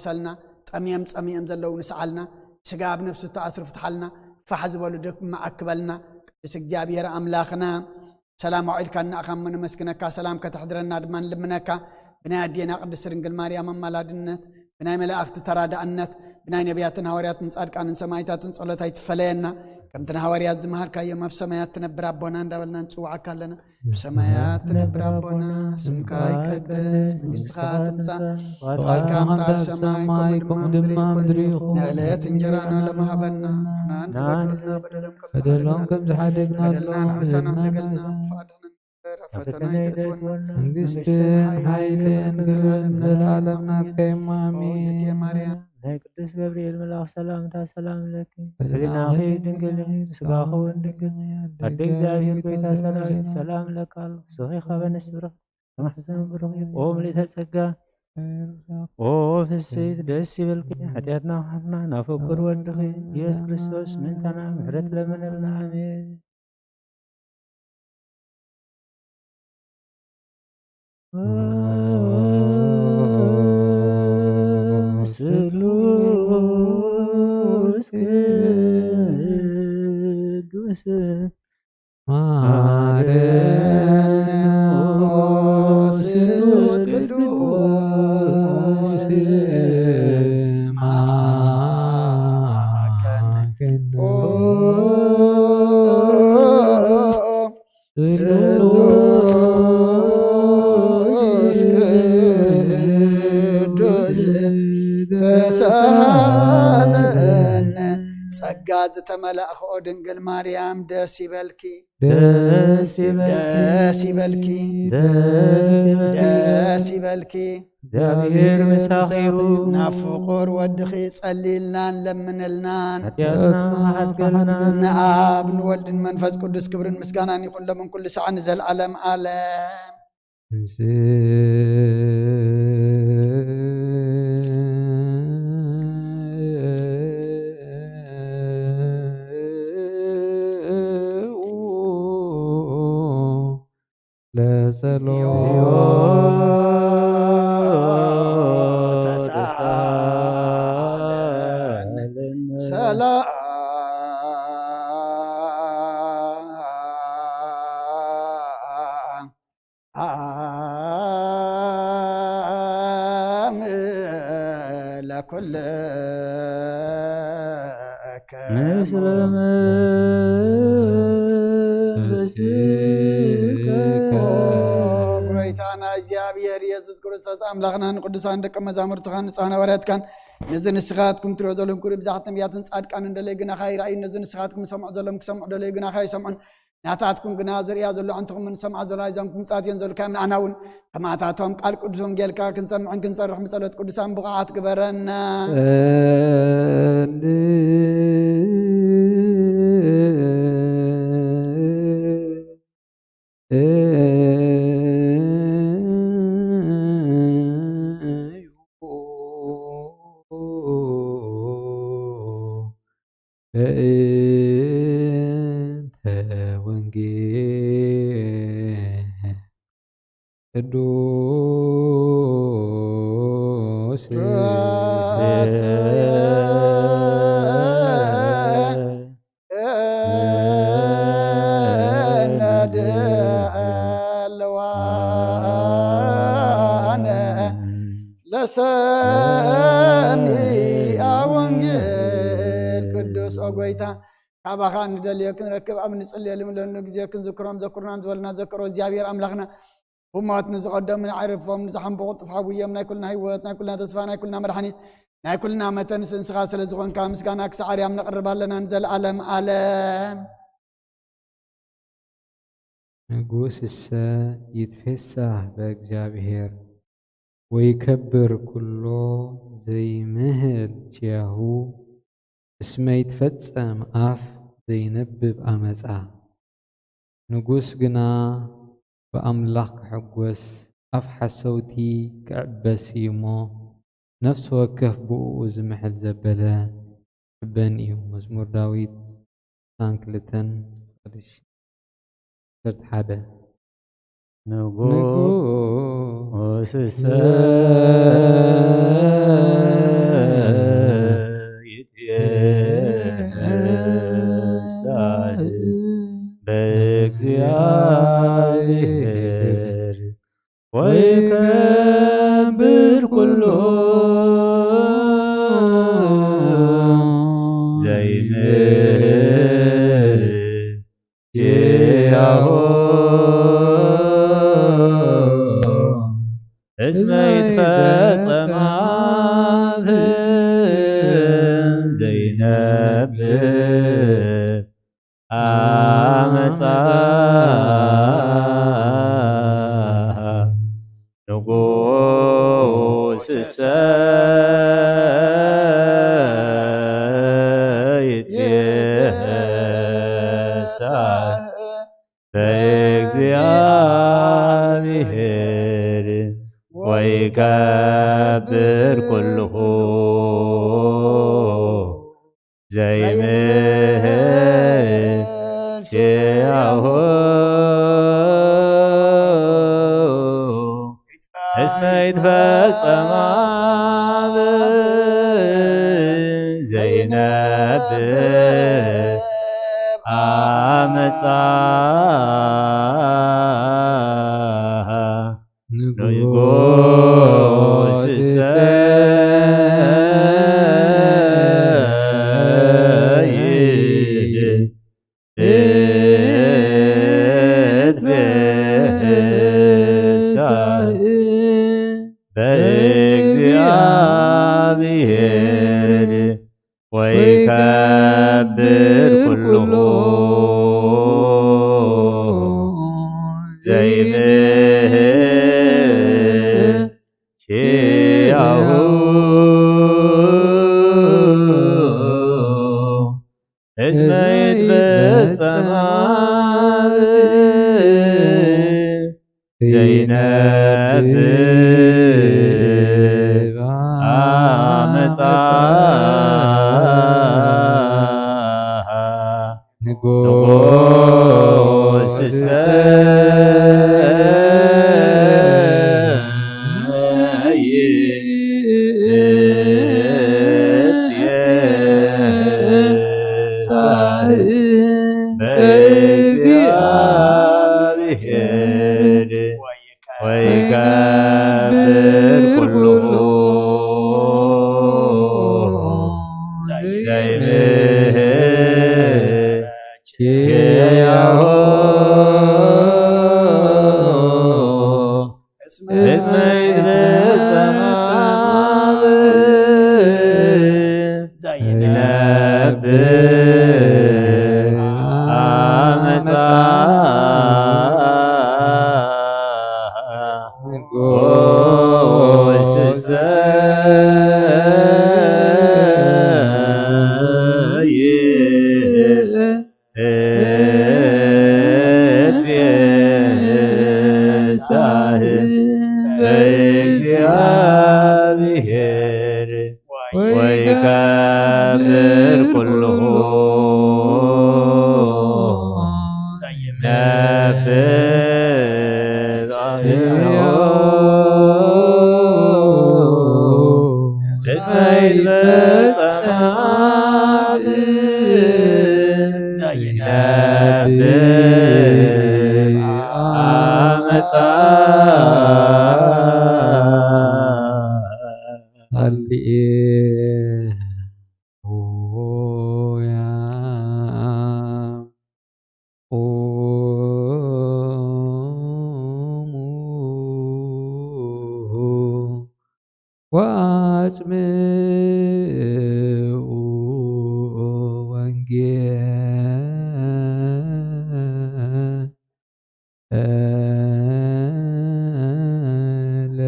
سلنا طميم زلو نسعلنا شقاب نفسه تأسر فتحلنا فحزبوا لدك ما أكبلنا سجابير أملاخنا سلام عليك أن أخم من مسكنك سلام كتحضرنا دمان لمنك بنادينا قدس رنجل مريم مالادنت بناي ملائكة تراد أنت بناي نبياتنا هوريات نصارك أن سمايتات صلاتي تفلينا كم تنهوريات زمهر كايوم بسمايات تنبر ربنا ندولنا نسوعك لنا بسمايات تنبر ربنا سمكاي قدس مستخات تمسا وقال كام تاب سمايكم دمام نعلات انجرانا لما هبنا نانس بدلهم كم زحادقنا بدلنا حسنا لقلنا فادنا فتنا يتتونا منجست حيل انقرن للعالمنا كيما امين قدس جبريل ملاك سلام لك فلنا أخي دنقل سقاخو دنقل أدق زاهر بيتا سلام لك سوهي خبن السورة محسن برغيب وملي تسقى في السيد دسي بالكي حتياتنا وحفنا نافقر وندخي يس كريستوس من تنا محرت لمن النعمين سلوس كدوس مارنا سلوس كدوس سجاز تملأ خودنجل مريم داسي بالكي دابير مساخيو نافقور ودخي صليلنا لمنلنا حتقلنا نعاب نولد منفذ قدس كبر مسكانا يقول لمن كل ساعة نزل علم عالم لا سلام سلام لكل مسلم ጎይታና እግዚአብሔር ኢየሱስ ክርስቶስ አምላኽና ቅዱሳን ደቀ መዛሙርቱ ካን ንጹሃን ሐዋርያት ካን ነዝን ንስኻትኩም ትሪኦ ዘለኹም ኩሪ ብዛሕት ነቢያትን ጻድቃን እንደለይ ግና ኻይራእይ ነዝን ንስኻትኩም ሰምዑ ዘለኹም ክሰምዑ ደለይ ግና ኻይሰምዑን ናታትኩም ግና ዝርያ ዘሎ አንትኹም ሰምዓ ዘሎ እዞምኩም ጻትየን ዘሎ ከም ኣናውን ከማታቶም ቃል ቅዱስ ወንጌልካ ክንሰምዕን ክንሰርሕ ምጸሎት ቅዱሳን ብቕዓት ግበረና ቅዱስ ለሰሚዐ ወንጌል ቅዱስ ጎይታ ካባኻ ንደልዮ ክንረክብ ኣብ ንጽልየሉ ለኑ ግዜ ክንዝክሮም ዘኩርናን ዝበልና ዘክሮ እግዚአብሔር ኣምላኽና ومات نزقدم من عرفهم نزحم بقط فحوية من كلنا هيوات من كلنا تسفانا كلنا مرحنيت من كلنا متن سنسخاس لزغون كامس كان أكس عريام نقرب لنا ننزل عالم عالم ንጉስ እሰ ይትፌሳህ በእግዚአብሔር ወይከብር ኩሎ ዘይምህል ችያሁ እስመ ይትፈጸም አፍ ዘይነብብ አመፃ ንጉስ ግና በአምላክ ክሕጐስ አፍ ሓሰውቲ ክዕበስ እሞ ነፍሲ ወከፍ ብኡ ዝምሕል ዘበለ ሕበን እዩ። መዝሙር ዳዊት 22:1 ንጉስ ወስሰ ይትየሳህ በእግዚአብሔር ወይከብር ኩሉ ዘይምህያሁ እስመ ይትፈጸማ ዘይነብብ አመፃ ንጉሥሰ ይትየሳህ በእግዚአብሔር ወይከብር ኩሉ ዘይምህያሁ እስመ ይትፈጸማ ዘይነብብ አመፃ ንጉሥሰ ይትየሳህ በእግዚአብሔር ወይከብር ኩሉ ዘይምህያሁ እስመ ይትፈጸማ ዘይነብብ አመፃ ንጉሥሰ ይትየሳህ በእግዚአብሔር ወይከብር ኩሉ ዘይምህያሁ እስመ ይትፈጸማ ዘይነብብ አመፃ ንጉሥሰ ይትየሳህ በእግዚአብሔር ወይከብር ኩሉ ዘይነብብ እስመ ይትፈጸማ ዘይነብብ አመፃ ሃሌሉያ ወአጽምዑ ወንጌለ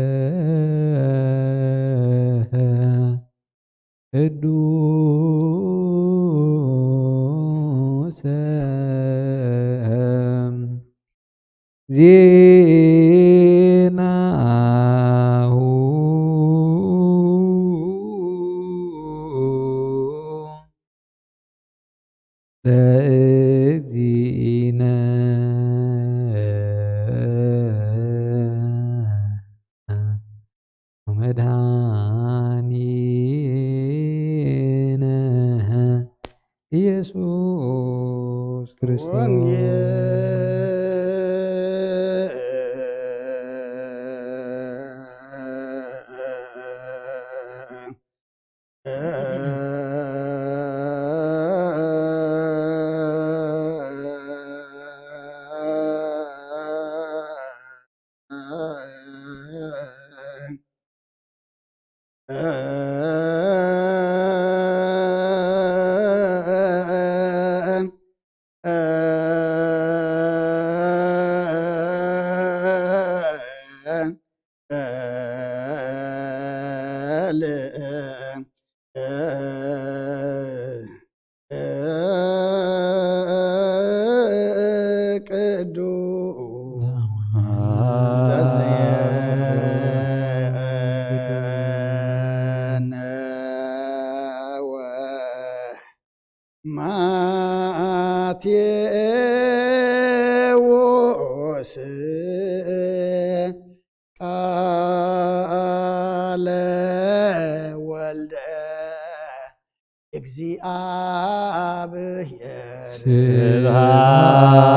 ቅዱሰ ዜናሁ ለእግዚእነ ኢየሱስ ክርስቶስ ማቴዎስ ቃለ ወልደ እግዚአብሔር ስብሐት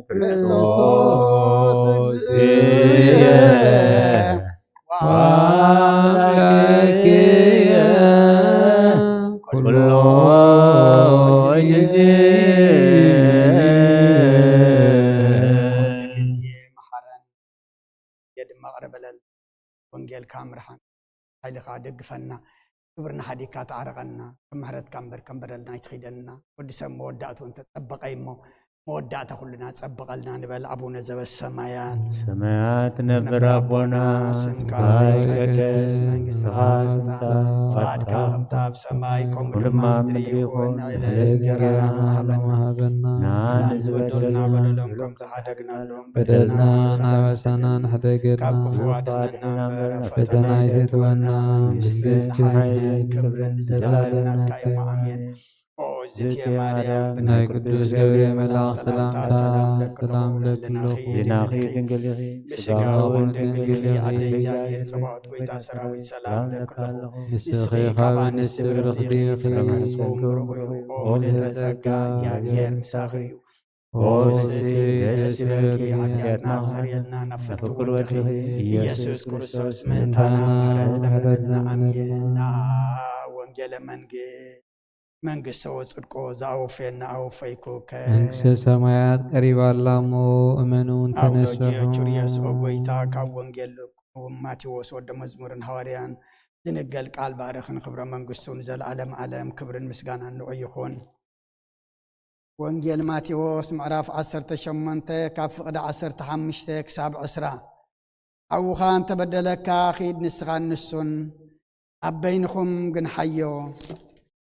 ክርስቶስ እግዚእየ ወአምላክየ ኩሎ ጊዜ መሐረን የድማ ቅረበለል ወንጌልካ ምርሓን ሓይልኻ ደግፈና ክብርና ሓዲካ ተዓረቐና ከመሕረትካ እምበር ከንበረልና ይትኺደልና ወዲ ሰብ መወዳእቱ እንተፀበቀ እሞ መወዳእታ ኩልና ፀበቀልና ንበል አቡነ ዘበሰማያት ሰማያት ነብር አቦና ስምካ ይቀደስ መንግስትኻ ትምጻእ ፈቃድካ ከምታ ኣብ ሰማይ ከምኡ ድማ ምድሪ ይኹን ዕለት እንጀራና ሃበና ንዓና ዝበደሉና በደሎም ከም ዝሓደግናሎም በደልና ናበሳና ንሕደገና ካብ ክፉ ኣድነና እምበር ፈተና ይትህትወና መንግስትን ሓይልን ክብርን ዘለዓለም ናትካ እዩ ኣሜን። እዝእትየ ማርያም ናይ ቅዱስ ገብርኤል መልአክ ሰላምታ ሰላም ለኩልኹ ዜናኺ ድንግል ኢኺ ብስጋውን ድንግል ኢኺ ኣደ እግዚአብሔር ጽባኦት ጎይታ ሰራዊት ሰላም ለኩልኹ ንስኺ ካብ ኣንስቲ ብርኽቲ ፍረከርጾም ብሩኽ ኦ ለተጸጋ እግዚአብሔር ምሳኺ እዩ ኦ ፍስሕቲ ደስ ይበልኪ ኃጢአትና ሰሪየልና ናብ ፍርቂ ወድኺ ኢየሱስ ክርስቶስ ምእንታና ምሕረት ለምንልና ኣሜን። ወንጌለ መንግስት ወጽድቆ ዘአውፌና አውፌይኮ መንግስተ ሰማያት ቀሪባላ እሞ እመኑን ተነሱ። ቹርየስ ጎይታ ካብ ወንጌል ማቴዎስ ወደ መዝሙርን ሐዋርያን ዝንገል ቃል ባረኽን ክብረ መንግስቱን ዘለዓለም ዓለም ክብርን ምስጋናን ንዑ ይኹን። ወንጌል ማቴዎስ ምዕራፍ 18 ካብ ፍቕዲ 15 ክሳብ 20 ዓውኻ እንተበደለካ ኺድ ንስኻ ንሱን ኣብ በይንኹም ግን ሓዮ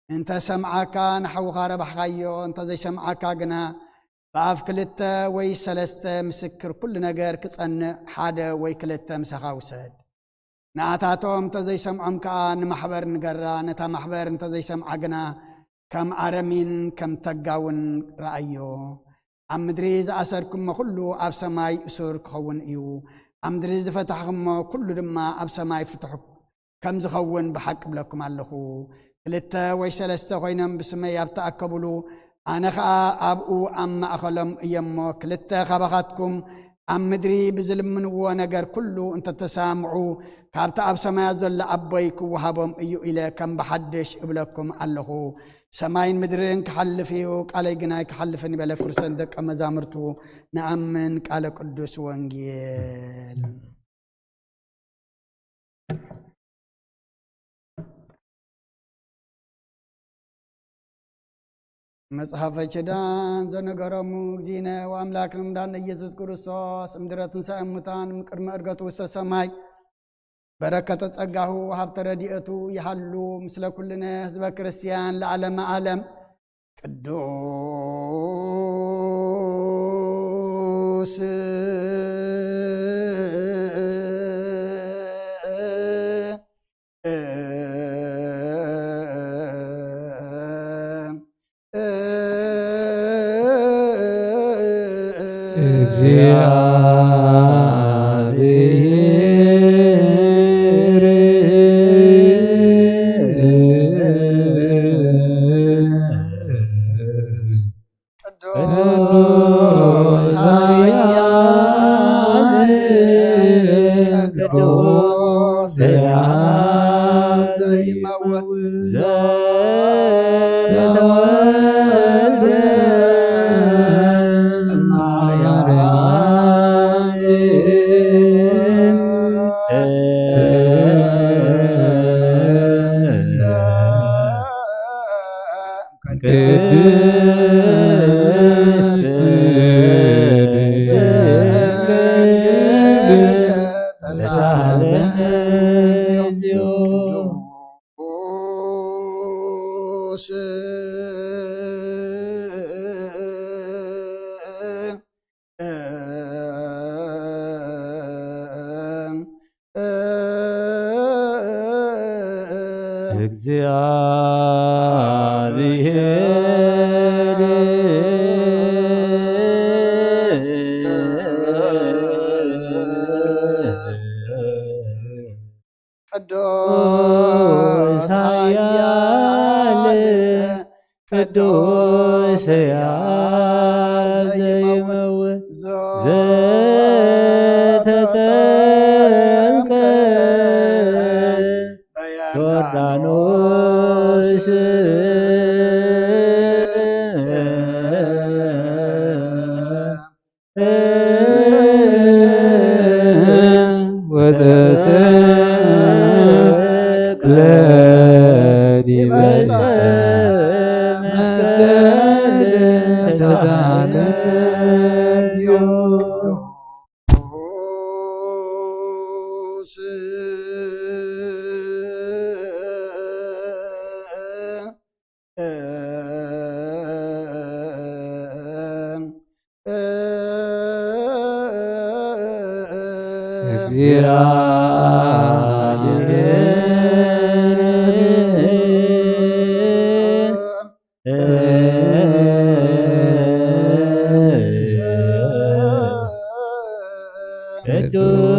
እንተ ሰምዓካ ንሓውኻ ረባሕካዮ እንተ ዘይሰምዓካ ግና በኣፍ ክልተ ወይ ሰለስተ ምስክር ኩሉ ነገር ክጸንዕ ሓደ ወይ ክልተ ምሳኻ ውሰድ። ንኣታቶም እንተ ዘይሰምዖም ከዓ ንማሕበር ንገራ ነታ ማሕበር እንተ ዘይሰምዓ ግና ከም ኣረሚን ከም ተጋውን ረአዮ። ኣብ ምድሪ ዝኣሰርኩሞ ኩሉ ኣብ ሰማይ እሱር ክኸውን እዩ፣ ኣብ ምድሪ ዝፈታሕኩሞ ኩሉ ድማ ኣብ ሰማይ ፍትሑ ከም ዝኸውን ብሓቂ ብለኩም ኣለኹ። ክልተ ወይ ሰለስተ ኮይኖም ብስመይ ኣብ ተኣከብሉ ኣነ ከዓ ኣብኡ ኣብ ማእኸሎም እየሞ። ክልተ ካባኻትኩም ኣብ ምድሪ ብዝልምንዎ ነገር ኩሉ እንተተሳምዑ ካብቲ ኣብ ሰማያት ዘሎ ኣቦይ ክወሃቦም እዩ ኢለ ከም ብሓድሽ እብለኩም ኣለኹ። ሰማይን ምድርን ክሓልፍ እዩ ቃለይ ግና ክሓልፍን ይበለ ክርስቶስ ደቀ መዛሙርቱ ንኣምን ቃለ ቅዱስ ወንጌል መጽሐፈ ኪዳን ዘነገሮሙ እግዚእነ ወአምላክነ መድኃኒነ ኢየሱስ ክርስቶስ እምድኅረ ትንሣኤ እሙታን ቅድመ ዕርገቱ ውስተ ሰማይ በረከተ ጸጋሁ ሀብተ ረድኤቱ ይሃሉ ምስለ ኩልነ ህዝበ ክርስቲያን ለዓለመ ዓለም ቅዱስ እግዚአብሔር ቅዱስ ሕያው ዘይመውት ዘተወልደ እማርያም ቅድስት ድንግል ተሳሃለነ እግዚኦ ቅዱስ እግዚአብሔር ቅዱስ ኃያል ቅዱስ ሕያው ዘይመውት ዘተጠምቀ ዮርዳኖስ ወተተክለ ዲበ ዕፀ መስቀል ተሳሃለ እግዚኦ ቅዱስ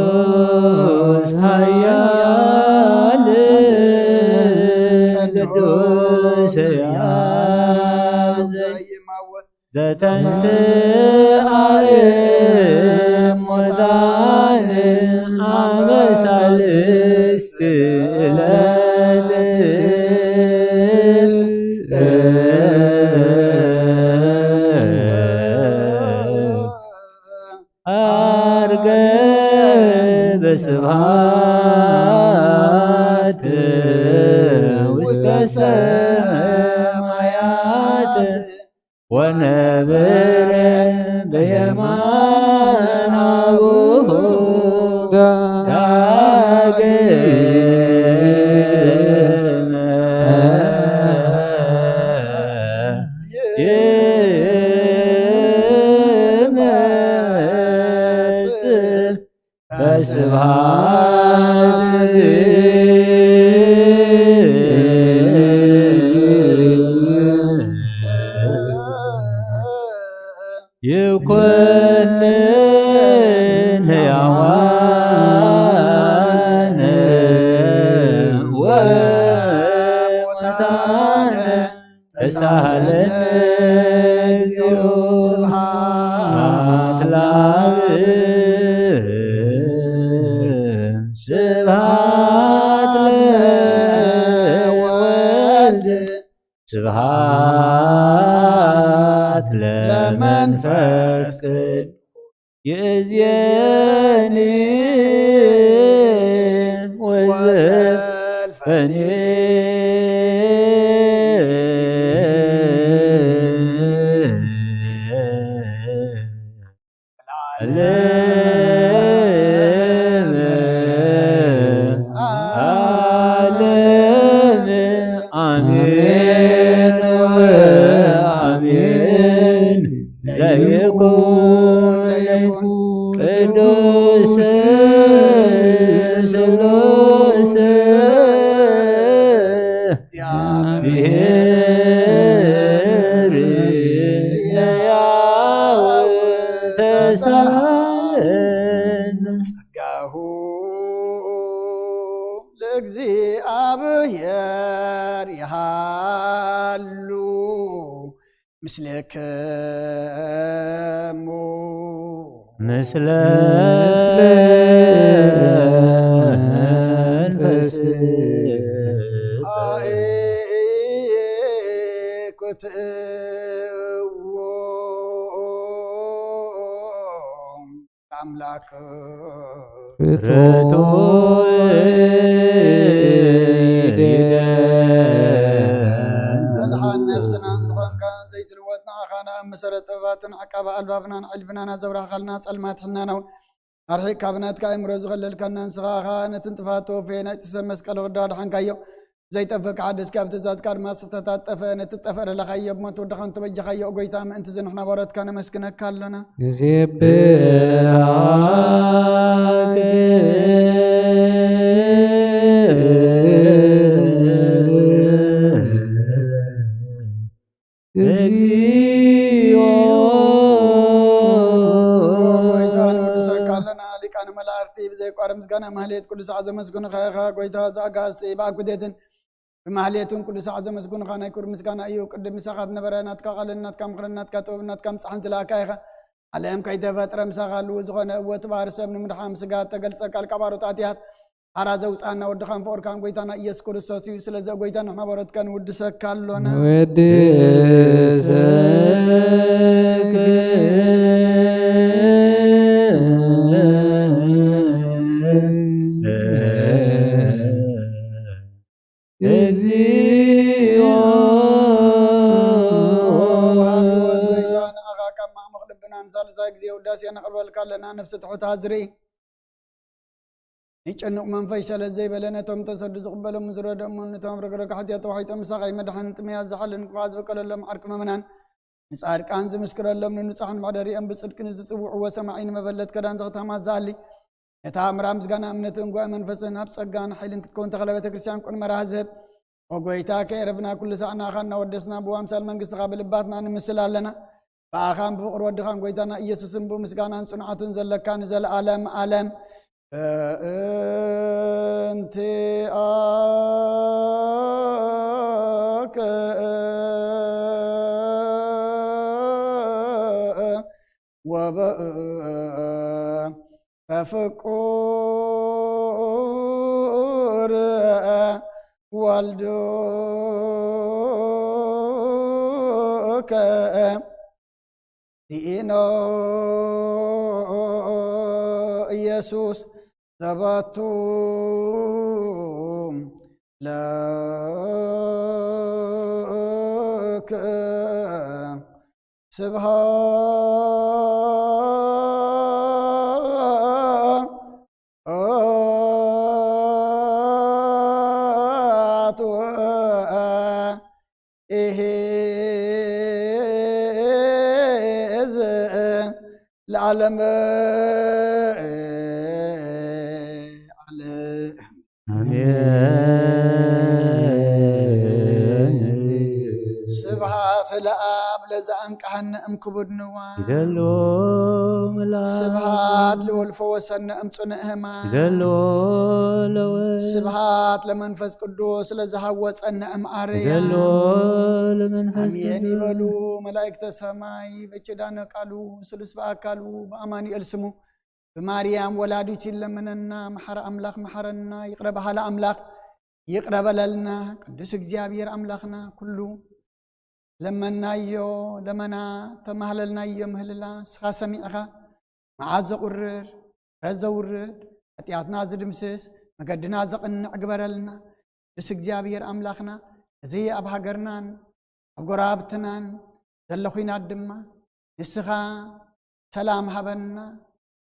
ቅዱስ ኃያል ቅዱስ ሕያው ዘይመውት ዘተንሥአ እሙታን አመ ሣልስት ዕለት ዐርገ በስብሐት ውስተ ሰማያት ወነበረ በየማነ አቡሁ ዳግመ ይመጽእ በስብሐት ይኰንን ሕያዋነ ወሙታነ ተሳሃለነ እግዚኦ ስብሐት ለአብ ስብሐት ለወልድ ስብሐት ለመንፈስ ቅዱስ ይእዜኒ ወዘልፈኒ ዓለም አሜን ወአሜን ለይኩን ቅዱስ ስሉስ እግዚአብሔር ሕያው ተሳሃለነ ጸጋሁ ለእግዚአብሔር ይሃሉ ምስሌክሙ ምስለ ኣምላክ መድሓን ነብስናን ዝኾንካ ዘይትልወጥና ኣኻና መሰረት ጥበባትን ዓቃባ ኣልባብናን ዕልብናና ዘብራኻልና ጸልማት ሕናናው ኣርሒቅ ካብናትካ እምሮ ዝኸለልካና ንስኻኻ ነትን ጥፋት ወፍየ ናይ ትሰብ መስቀል ቅዳ ድሓንካዮ ዘይጠፍእ ክሓደስካ ብትእዛዝካ ድማ ዝተታጠፈ ነቲ ጠፈረ ለኻዮ ብሞት ወድኻን ተበጀኻዮ ጎይታ ምእንቲ ዝንሕና በረትካ ነመስግነካ ኣለና ጎይታ ንወድሰካ ኣለና ሊቃነ መላእክቲ ብዘይቋረ ምስጋና ማህሌት ቅዱስ ዘመስግኑኻ ኢኻ ጎይታ ዝኣጋዝቲ ብኣኩዴትን ብማህሌትን ቅዱስ ዘመስግኑኻ ናይ ክብሪ ምስጋና እዩ ቅድም ምሳኻ ዝነበረ ናትካ ቃልን ናትካ ምክርን ናትካ ጥበብ ናትካ ምፅሓን ዝለኣካ ኢኻ ዓለም ከይተፈጥረ ምሳኻ ኣለዎ ዝኾነ እወት ባህር ሰብ ንምድሓም ስጋ ተገልፀካ ልቃባሮታት እያት ሓራ ዘውፃና ወድኻን ፍቅርካን ጎይታና ኢየሱስ ክርስቶስ እዩ ስለዚ ጎይታ ንሕና በረትካ ንውድሰካ ኣሎና ሳልሳይ ጊዜ ውዳሴ ነቕርበልካ ኣለና ነፍሲ ትሑታ ዝርኢ ንጨንቕ መንፈስ ሸለት ዘይበለነቶም ተሰዱ ዝቕበሎም ዝረደሞ ነቶም ረግረጋ ሓትያ ተዋሒጦም ምሳኻይ መድሓን ጥምያት ዝሓልን ቅብዓ ዝበቀለሎም ዓርቂ መምናን ንጻድቃን ዝምስክረሎም ንንጹሓን ማሕደሪኦም ብጽድቂ ንዝጽውዕዎ ሰማዒ ንመበለት ከዳን ዘኽተማት ዝሃሊ ነታ ምራ ምስጋና እምነትን ጓዕ መንፈስን ኣብ ጸጋን ሓይልን ክትከውን ተኸለ ቤተ ክርስቲያን ቁን መራህ ዝህብ ወጎይታ ከየረብና ኩሉ ሰዓና ኻ እናወደስና ብዋምሳል መንግሥትኻ ብልባትና ንምስል ኣለና በኣኻን ብፍቕሪ ወድኻን ጎይታና ኢየሱስን ብምስጋናን ጽኑዓትን ዘለካ ንዘለዓለም ዓለም በእንቲ ኣከ ወበፍቁር ወልዱከ ዲኖ ኢየሱስ ዘባቱ ለከ ስብሃት ወኢሕዝ ለዓለም ስብሃት ለኣብ ለዘኣንቃሕነ እምክቡድንዋ ስብሃት ለወልፎ ወሰነ እምፁንዕ ህማን ስብሃት ለመንፈስ ቅዱስ ለዝሃወፀነ እምኣርያም አሜን ይበሉ መላእክተ ሰማይ በኪዳነ ቃሉ ስሉስ በአካሉ በአማኑኤል ስሙ በማርያም ወላዲት ይለምነና መሐረ አምላክ መሐረና ይቅረብ ሀለ አምላክ ይቅረበለልና ቅዱስ እግዚአብሔር አምላክና ኩሉ ለመናዮ ለመና ተማህለልናዮ ምህልላ ስኻ ሰሚዕኻ መዓዝ ዘቁርር ረዘውርድ ኃጢአትና ዝድምስስ መገድና ዘቕንዕ ግበረልና ቅዱስ እግዚአብሔር አምላክና እዚ ኣብ ሃገርናን ኣብ ጎራብትናን ዘሎ ኩናት ድማ ንስኻ ሰላም ሃበና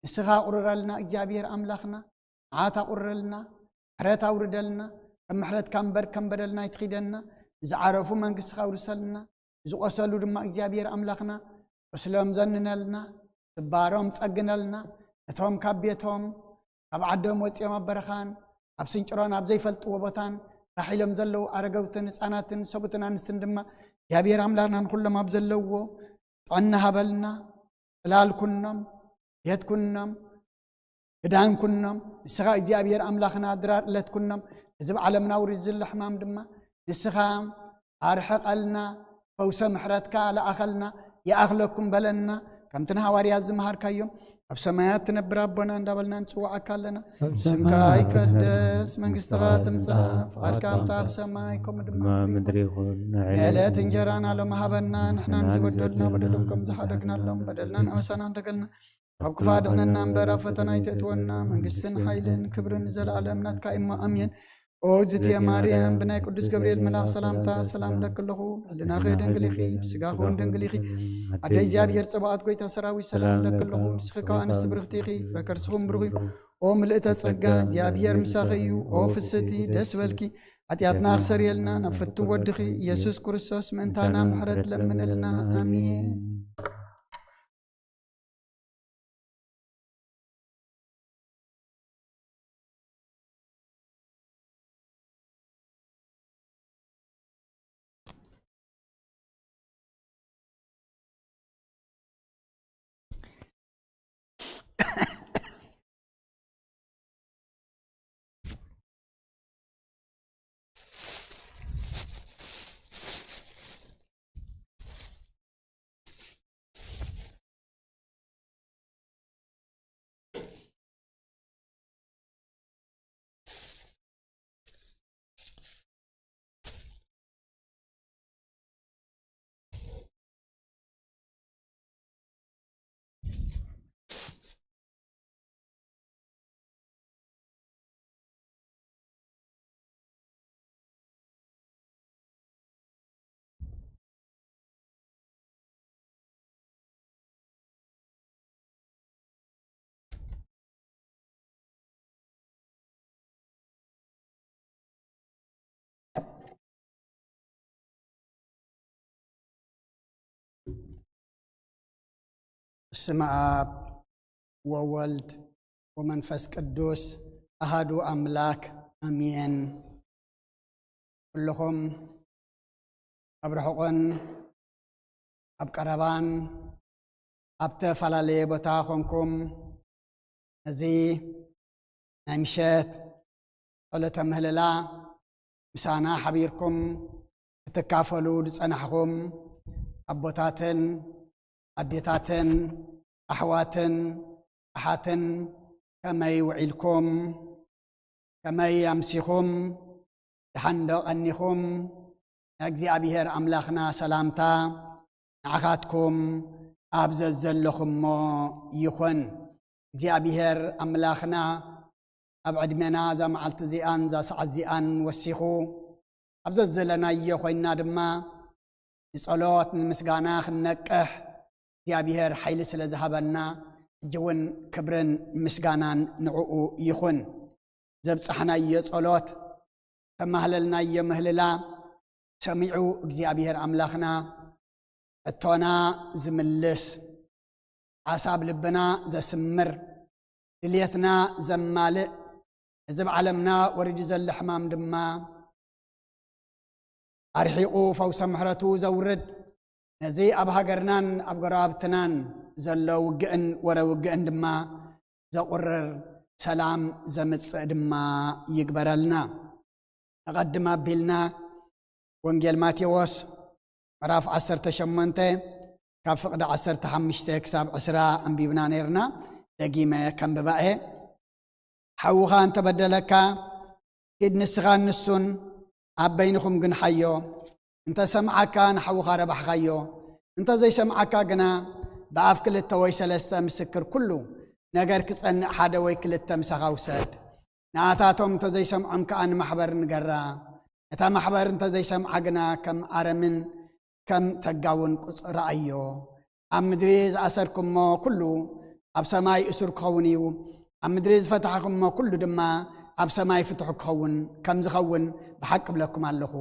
ንስኻ ቁርረልና እግዚአብሔር አምላክና መዓት ቁርረልና ምሕረት አውርደልና ከም ምሕረትካ እምበር ከም በደልና ይትኺደና ዝዓረፉ መንግስትኻ ውርሰልና ዝቆሰሉ ድማ እግዚአብሔር አምላክና ወስሎም ዘንነልና ስባሮም ጸግነልና እቶም ካብ ቤቶም ካብ ዓዶም ወፂኦም ኣብ በረኻን ኣብ ስንጭሮን ኣብ ዘይፈልጥዎ ቦታን ካሒሎም ዘለው ኣረገውትን ህፃናትን ሰጉትን ኣንስትን ድማ እግዚአብሔር አምላክና ንኩሎም ኣብ ዘለውዎ ጥዕና ሃበልና ጽላልኩኖም ቤትኩኖም ክዳንኩኖም ንስኻ እግዚአብሔር አምላክና ድራር ዕለትኩኖም እዚ ብዓለምና ውሪድ ዘሎ ሕማም ድማ ንስኻ ኣርሕቐልና ፈውሰ ምሕረትካ ለኣኸልና ይኣኽለኩም በለና ከምትን ሃዋርያት ዝመሃርካዮም ኣብ ሰማያት ትነብር ኣቦና እንዳበልና ንፅዋዓካ ኣለና ስምካ ይቀደስ መንግስትኻ ትምጻእ ፍቓድካ ከምታ ኣብ ሰማይ ከምኡ ድማ ምድሪ ይኹን ንዕለት እንጀራና ሎም ሃበና ንሕና ንዝበደልና በደሎም ከም ዝሓደግናሎም በደልና ንዕመሳና እንደገልና أب كفادنا نمبر فتنا يتتونا من قسن حيلن كبرن زلالم نتكا إما أمين أوزت يا مريم بناي قدس جبريل ملاك سلامتا سلام لك له لنا خير دنقليخي سقاخون دنقليخي أدي زابير صباحت كويتا سراوي سلام لك له سخكا أنس برختيخي فكرسخون برغي أو ملئتا صقا ديابير مساخيو أو فستي دسولكي أتياتنا أخسر يلنا نفتو ودخي يسوس كريستوس منتانا محرد لمن لنا آمين اسم آب وولد ومنفس قدوس أحد أملاك أمين كلهم أبرحقن أبقربان أبتفلالي بتاخنكم نزي نمشت قلت مهللا مسانا حبيركم تكافلوا لسنحكم أبوتاتن أديتاتن أحواتن أحاتن كما يوعيلكم كما يمسيكم لحندو أنيكم نجزي أبيهر أملاخنا سلامتا نعخاتكم أبززل لكم يخون زي أبيهر أملاخنا أبعد منا زا معلت زيان زا سعد زيان وسيخو أبززلنا يخوينا دما نصلوات نمسقانا خنكح እግዚአብሔር ኃይል ስለዝሃበና ጀወን ክብረን ምስጋናን ንዑኡ ይኹን ዘብጽሕና የጸሎት ተማህለልና የምህለላ ሰሚዑ እግዚአብሔር አምላኽና እቶና ዝምልስ ዓሳብ ልብና ዘስምር ድልየትና ዘማልእ እዚ ብዓለምና ወሪዱ ዘሎ ሕማም ድማ ኣርሒቑ ፈውሰ ምሕረቱ ዘውርድ نزي أبها قرنان أبقرابتنان زلو وقئن ورا وقئن دما زقرر سلام زمس دما يقبرلنا نقدم بلنا ونجيل ماتيوس عراف 10 تشمنته كافقد 10 تحمشته كساب 10 أنبيبنا نيرنا دقيمة كم ببائه حوغا انت بدلك إد نسغان نسون أبينكم قن حيو انت سمعك نحوغا ربح غيو انت زي سمعك قنا بعف كل التوي سلسة مسكر كله نقر كسان حدا وي كل التمسخ وسد نعتاتهم انت زي سمعهم كأن محبر نقرا اتا محبر انت زي سمعنا كم أرمن كم تقاون رأيو أم مدريز أسركم ما كله أب سماي أسر كونيو أم مدريز فتحكم ما كله دما أب سماي فتح كون كم زخون بحق بلكم علىه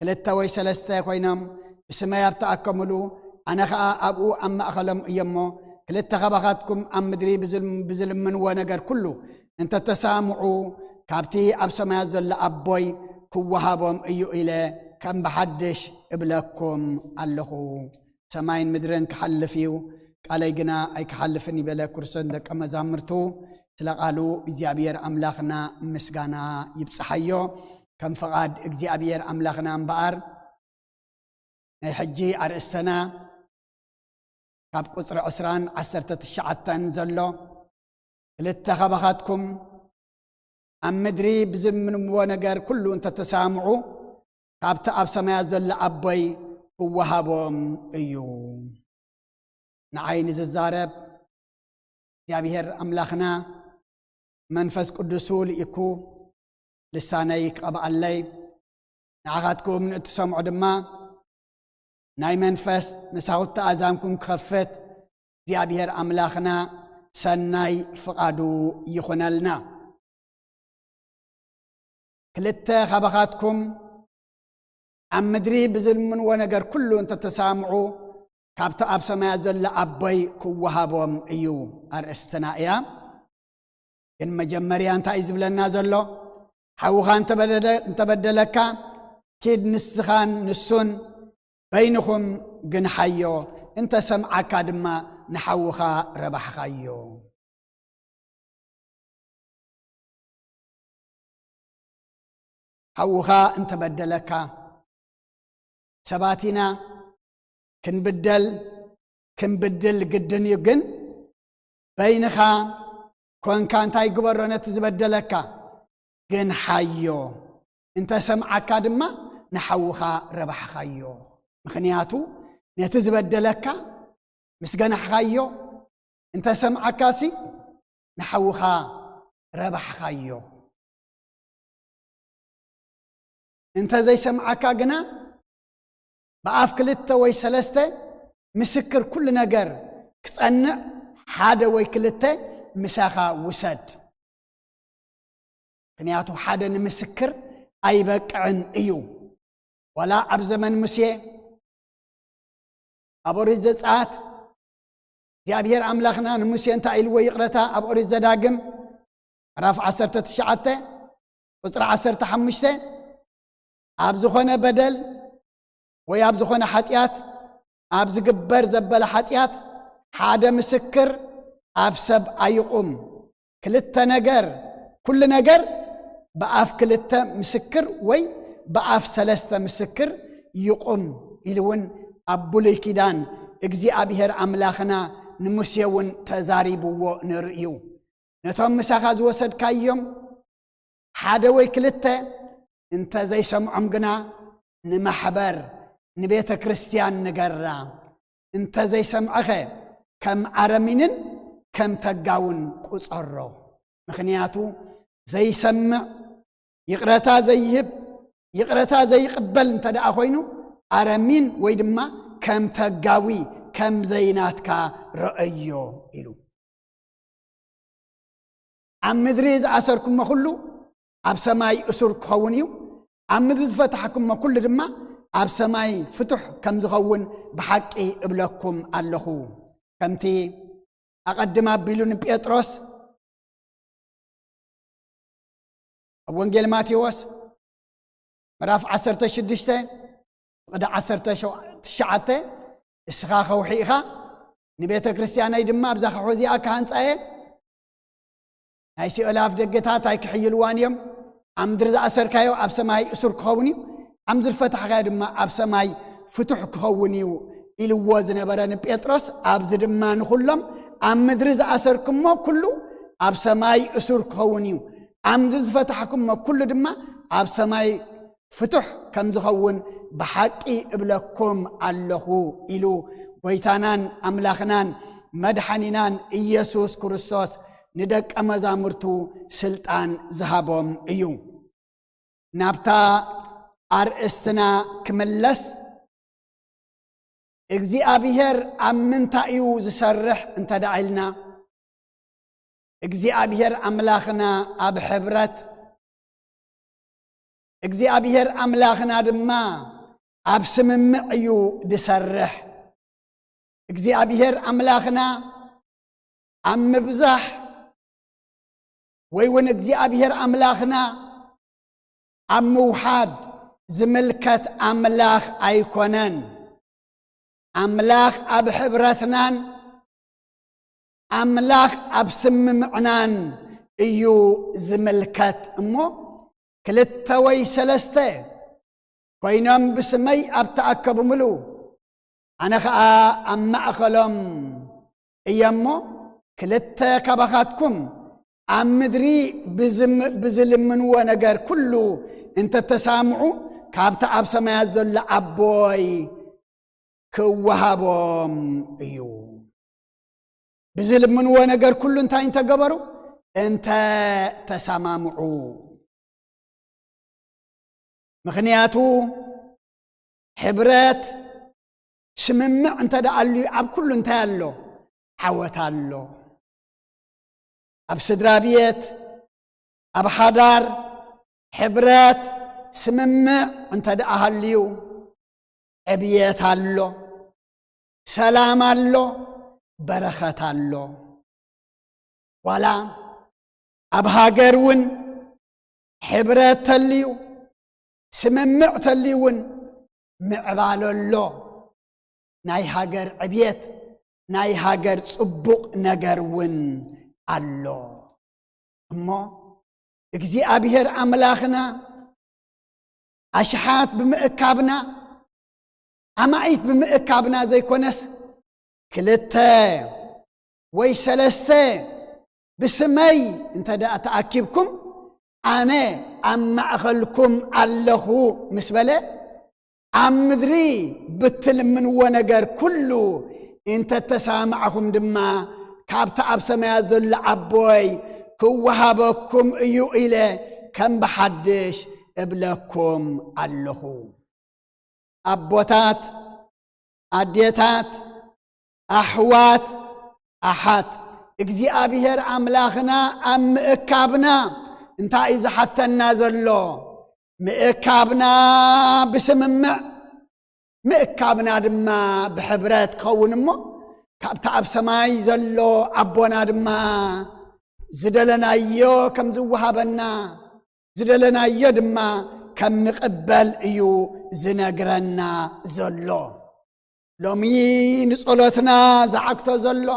التوي سلسته كوينام بسماي بتأكملوا أنا أبو أما أخلم يمو كلتا خبخاتكم أم مدري بزلم من ونقر كله انت تسامعوا كابتي أب سماي زل أبوي كوهابهم أيو إلى كم بحدش إبلكم الله سماين مدرن كحل فيو قال يجنا أي كحلفني بلا كرسن دك أما زامرتو تلقالو إجابير أملاخنا مسجانا يبصحيو كم فقاد إجابير أملاخنا مبار نحجي أرسنا كاب قصر عسران 10 زلو للتخبخاتكم أم مدري بزم من ونقر كله انت تسامعوا كابت أب سمايا زل أبوي ووهابهم أيو نعين الزارب እግዚአብሔር አምላኽና መንፈስ ቅዱስ ልኢኩ ልሳነይ ቀብአለይ ንዓኻትኩም ንእትሰምዑ ድማ ናይ መንፈስ መሳውቲ ኣዛንኩም ክኸፍት እግዚአብሔር አምላኽና ሰናይ ፍቃዱ ይኹነልና ክልተ ኻባኻትኩም ኣብ ምድሪ ብዝልምንዎ ነገር ኩሉ እንተተሳምዑ ካብቲ ኣብ ሰማያ ዘሎ ኣቦይ ክወሃቦም እዩ ኣርእስትና እያ ግን መጀመርያ እንታይ እዩ ዝብለና ዘሎ ሓውኻ እንተበደለካ ኪድ ንስኻን ንሱን በይንኹም ግን ሓዮ እንተሰምዓካ ድማ ንሓውኻ ረባሕኻዮ ሓውኻ እንተበደለካ ሰባቲና ክንብድል ግድን እዩ ግን በይንኻ ኮንካ እንታይ ግበሮ ነቲ ዝበደለካ ግን ሓዮ እንተሰምዓካ ድማ ንሓውኻ ረባሕኻዮ ምኽንያቱ ነቲ ዝበደለካ ምስ ገናሕኻዮ እንተሰምዓካሲ ንሓውኻ ረባሕኻዮ እንተ ዘይሰምዓካ ግና በኣፍ ክልተ ወይ ሰለስተ ምስክር ኩሉ ነገር ክጸንዕ ሓደ ወይ ክልተ ምሳኻ ውሰድ ምክንያቱ ሓደ ንምስክር ኣይበቅዕን እዩ ወላ ኣብ ዘመን ሙሴ ኣብ ኦሪት ዘጸአት እግዚአብሔር አምላኽና ንሙሴ እንታይ ኢልዎ ይቕረታ ኣብ ኦሪት ዘዳግም ምዕራፍ 19 ቁጽሪ 15 ኣብ ዝኾነ በደል ወይ ኣብ ዝኾነ ኃጢአት ኣብ ዝግበር ዘበለ ኃጢአት ሓደ ምስክር ኣብ ሰብ ኣይቁም ክልተ ነገር ኩሉ ነገር በኣፍ ክልተ ምስክር ወይ በኣፍ ሰለስተ ምስክር ይቁም ኢሉውን ኣብ ብሉይ ኪዳን እግዚአብሔር አምላኽና ንሙሴ እውን ተዛሪብዎ ንርእዩ ነቶም ምሳኻ ዝወሰድካዮም ሓደ ወይ ክልተ እንተ ዘይሰምዖም ግና ንማሕበር ንቤተ ክርስቲያን ንገራ እንተ ዘይሰምዐኸ ከም ዓረሚንን ከም ተጋውን ቁጸሮ ምኽንያቱ ዘይሰምዕ ይቕረታ ዘይህብ ይቕረታ ዘይቅበል እንተ ደኣ ኮይኑ ዓረሚን ወይ ድማ ከም ተጋዊ ከም ዘይናትካ ረአዮ ኢሉ ኣብ ምድሪ ዝኣሰርኩሞ ኩሉ ኣብ ሰማይ እሱር ክኸውን እዩ ኣብ ምድሪ ዝፈታሕኩሞ ኩሉ ድማ ኣብ ሰማይ ፍቱሕ ከም ዝኸውን ብሓቂ እብለኩም ኣለኹ ከምቲ ኣቐድማ ኣቢሉ ንጴጥሮስ ኣብ ወንጌል ማቴዎስ ምዕራፍ 16 ቅዲ 19 እስኻ ኸውሒ ኢኻ ንቤተ ክርስቲያናይ ድማ ኣብዛ ኸውሒ እዚኣ ካሃንጻየ ናይ ሲኦል ኣፍ ደገታት ኣይክሕይልዋን እዮም ኣብ ምድሪ ዝኣሰርካዮ ኣብ ሰማይ እሱር ክኸውን እዩ ኣብ ምድሪ ዝፈታሕካዮ ድማ ኣብ ሰማይ ፍቱሕ ክኸውን እዩ ኢልዎ ዝነበረ ንጴጥሮስ ኣብዚ ድማ ንኹሎም ኣብ ምድሪ ዝኣሰርክሞ ኩሉ ኣብ ሰማይ እሱር ክኸውን እዩ ኣብ ምድሪ ዝፈታሕክሞ ኩሉ ድማ ኣብ ሰማይ ፍቱሕ ከም ዝኸውን ብሓቂ እብለኩም ኣለኹ ኢሉ ጎይታናን ኣምላኽናን መድሓኒናን ኢየሱስ ክርስቶስ ንደቀ መዛሙርቱ ስልጣን ዝሃቦም እዩ ናብታ ኣርእስትና ክምለስ እግዚአብሔር ኣብ ምንታይ እዩ ዝሰርሕ እንተ ደኣ ኢልና እግዚአብሔር ኣምላኽና ኣብ ሕብረት እግዚአብሔር ኣምላኽና ድማ ኣብ ስምምዕ እዩ ድሰርሕ እግዚአብሔር ኣምላኽና ኣብ ምብዛሕ ወይ እውን እግዚአብሔር ኣምላኽና ኣብ ምውሓድ ዝምልከት ኣምላኽ ኣይኮነን ኣምላኽ ኣብ ሕብረትናን ኣምላኽ ኣብ ስምምዕናን እዩ ዝምልከት እሞ ክልተ ወይ ሰለስተ ኮይኖም ብስመይ ኣብ ተኣከቡምሉ ኣነ ኸዓ ኣብ ማእኸሎም እየ እሞ ክልተ ካባኻትኩም ኣብ ምድሪ ብዝልምንዎ ነገር ኩሉ እንተተሳምዑ ካብቲ ኣብ ሰማያት ዘሎ ኣቦይ ክወሃቦም እዩ بزل من ونجر كل انتا انت قبروا انت تسامعوا مخنياتو حبرات سممع انت دعالي عب كل انت يالو عوتالو عب سدرابيت عب حدار حبرات سممع انت دعاليو عبيت هالو سلام هالو بركة هالو ولا عب هاجرون حبرات تليو سممع تليون معبال الله ناي هاجر عبيت ناي هاجر صبق نجرون الله أما إجزي أبيهر أملاخنا أشحات بمئكابنا أمايت بمئكابنا زي كونس كلتا ويسلستا بسمي انت دا أتأكبكم أنا أما أخلكم اللهو مسبلة عم مدري بتل من ونجر كله انت تسامعهم دما كابت أبسما ذل عبوي كوهابكم ايو إلى كم بحدش ابلكم اللهو أبوتات أديتات أحوات أحات اجزي أبيهر أملاخنا أم إكابنا انت إذا حتى النازلو مئكابنا بسممع مئكابنا دما بحبرات قون امو كابتا بسماي زلو عبونا دما زدلنا ايو كم زوهابنا زدلنا ايو دما كم نقبل ايو زنقرنا زلو لومين صلوتنا زعقتو زلو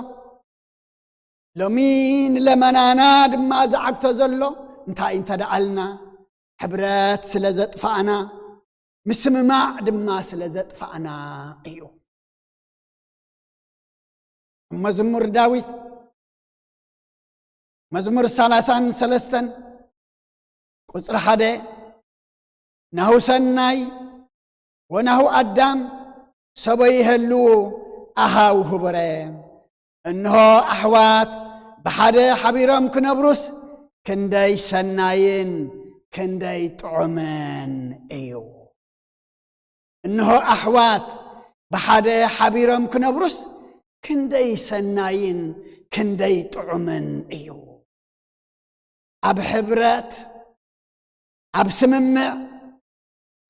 لومين لمنانا دما زعقتو زلو انت دعالنا حبرات سلزت فانا مسممع دما سلزت فانا ايو مزمور داويت مزمور سلاسان سلستن قصر حده نهو سناي ونهو أدام سبيهلو أهاو هبره انه أحوات بحده حبيرهم كنبروس كنداي سناين كنداي طعمان ايو انه احوات بحدا حبيرهم كنبرس كنداي سناين كنداي طعمان ايو اب حبرات اب سممع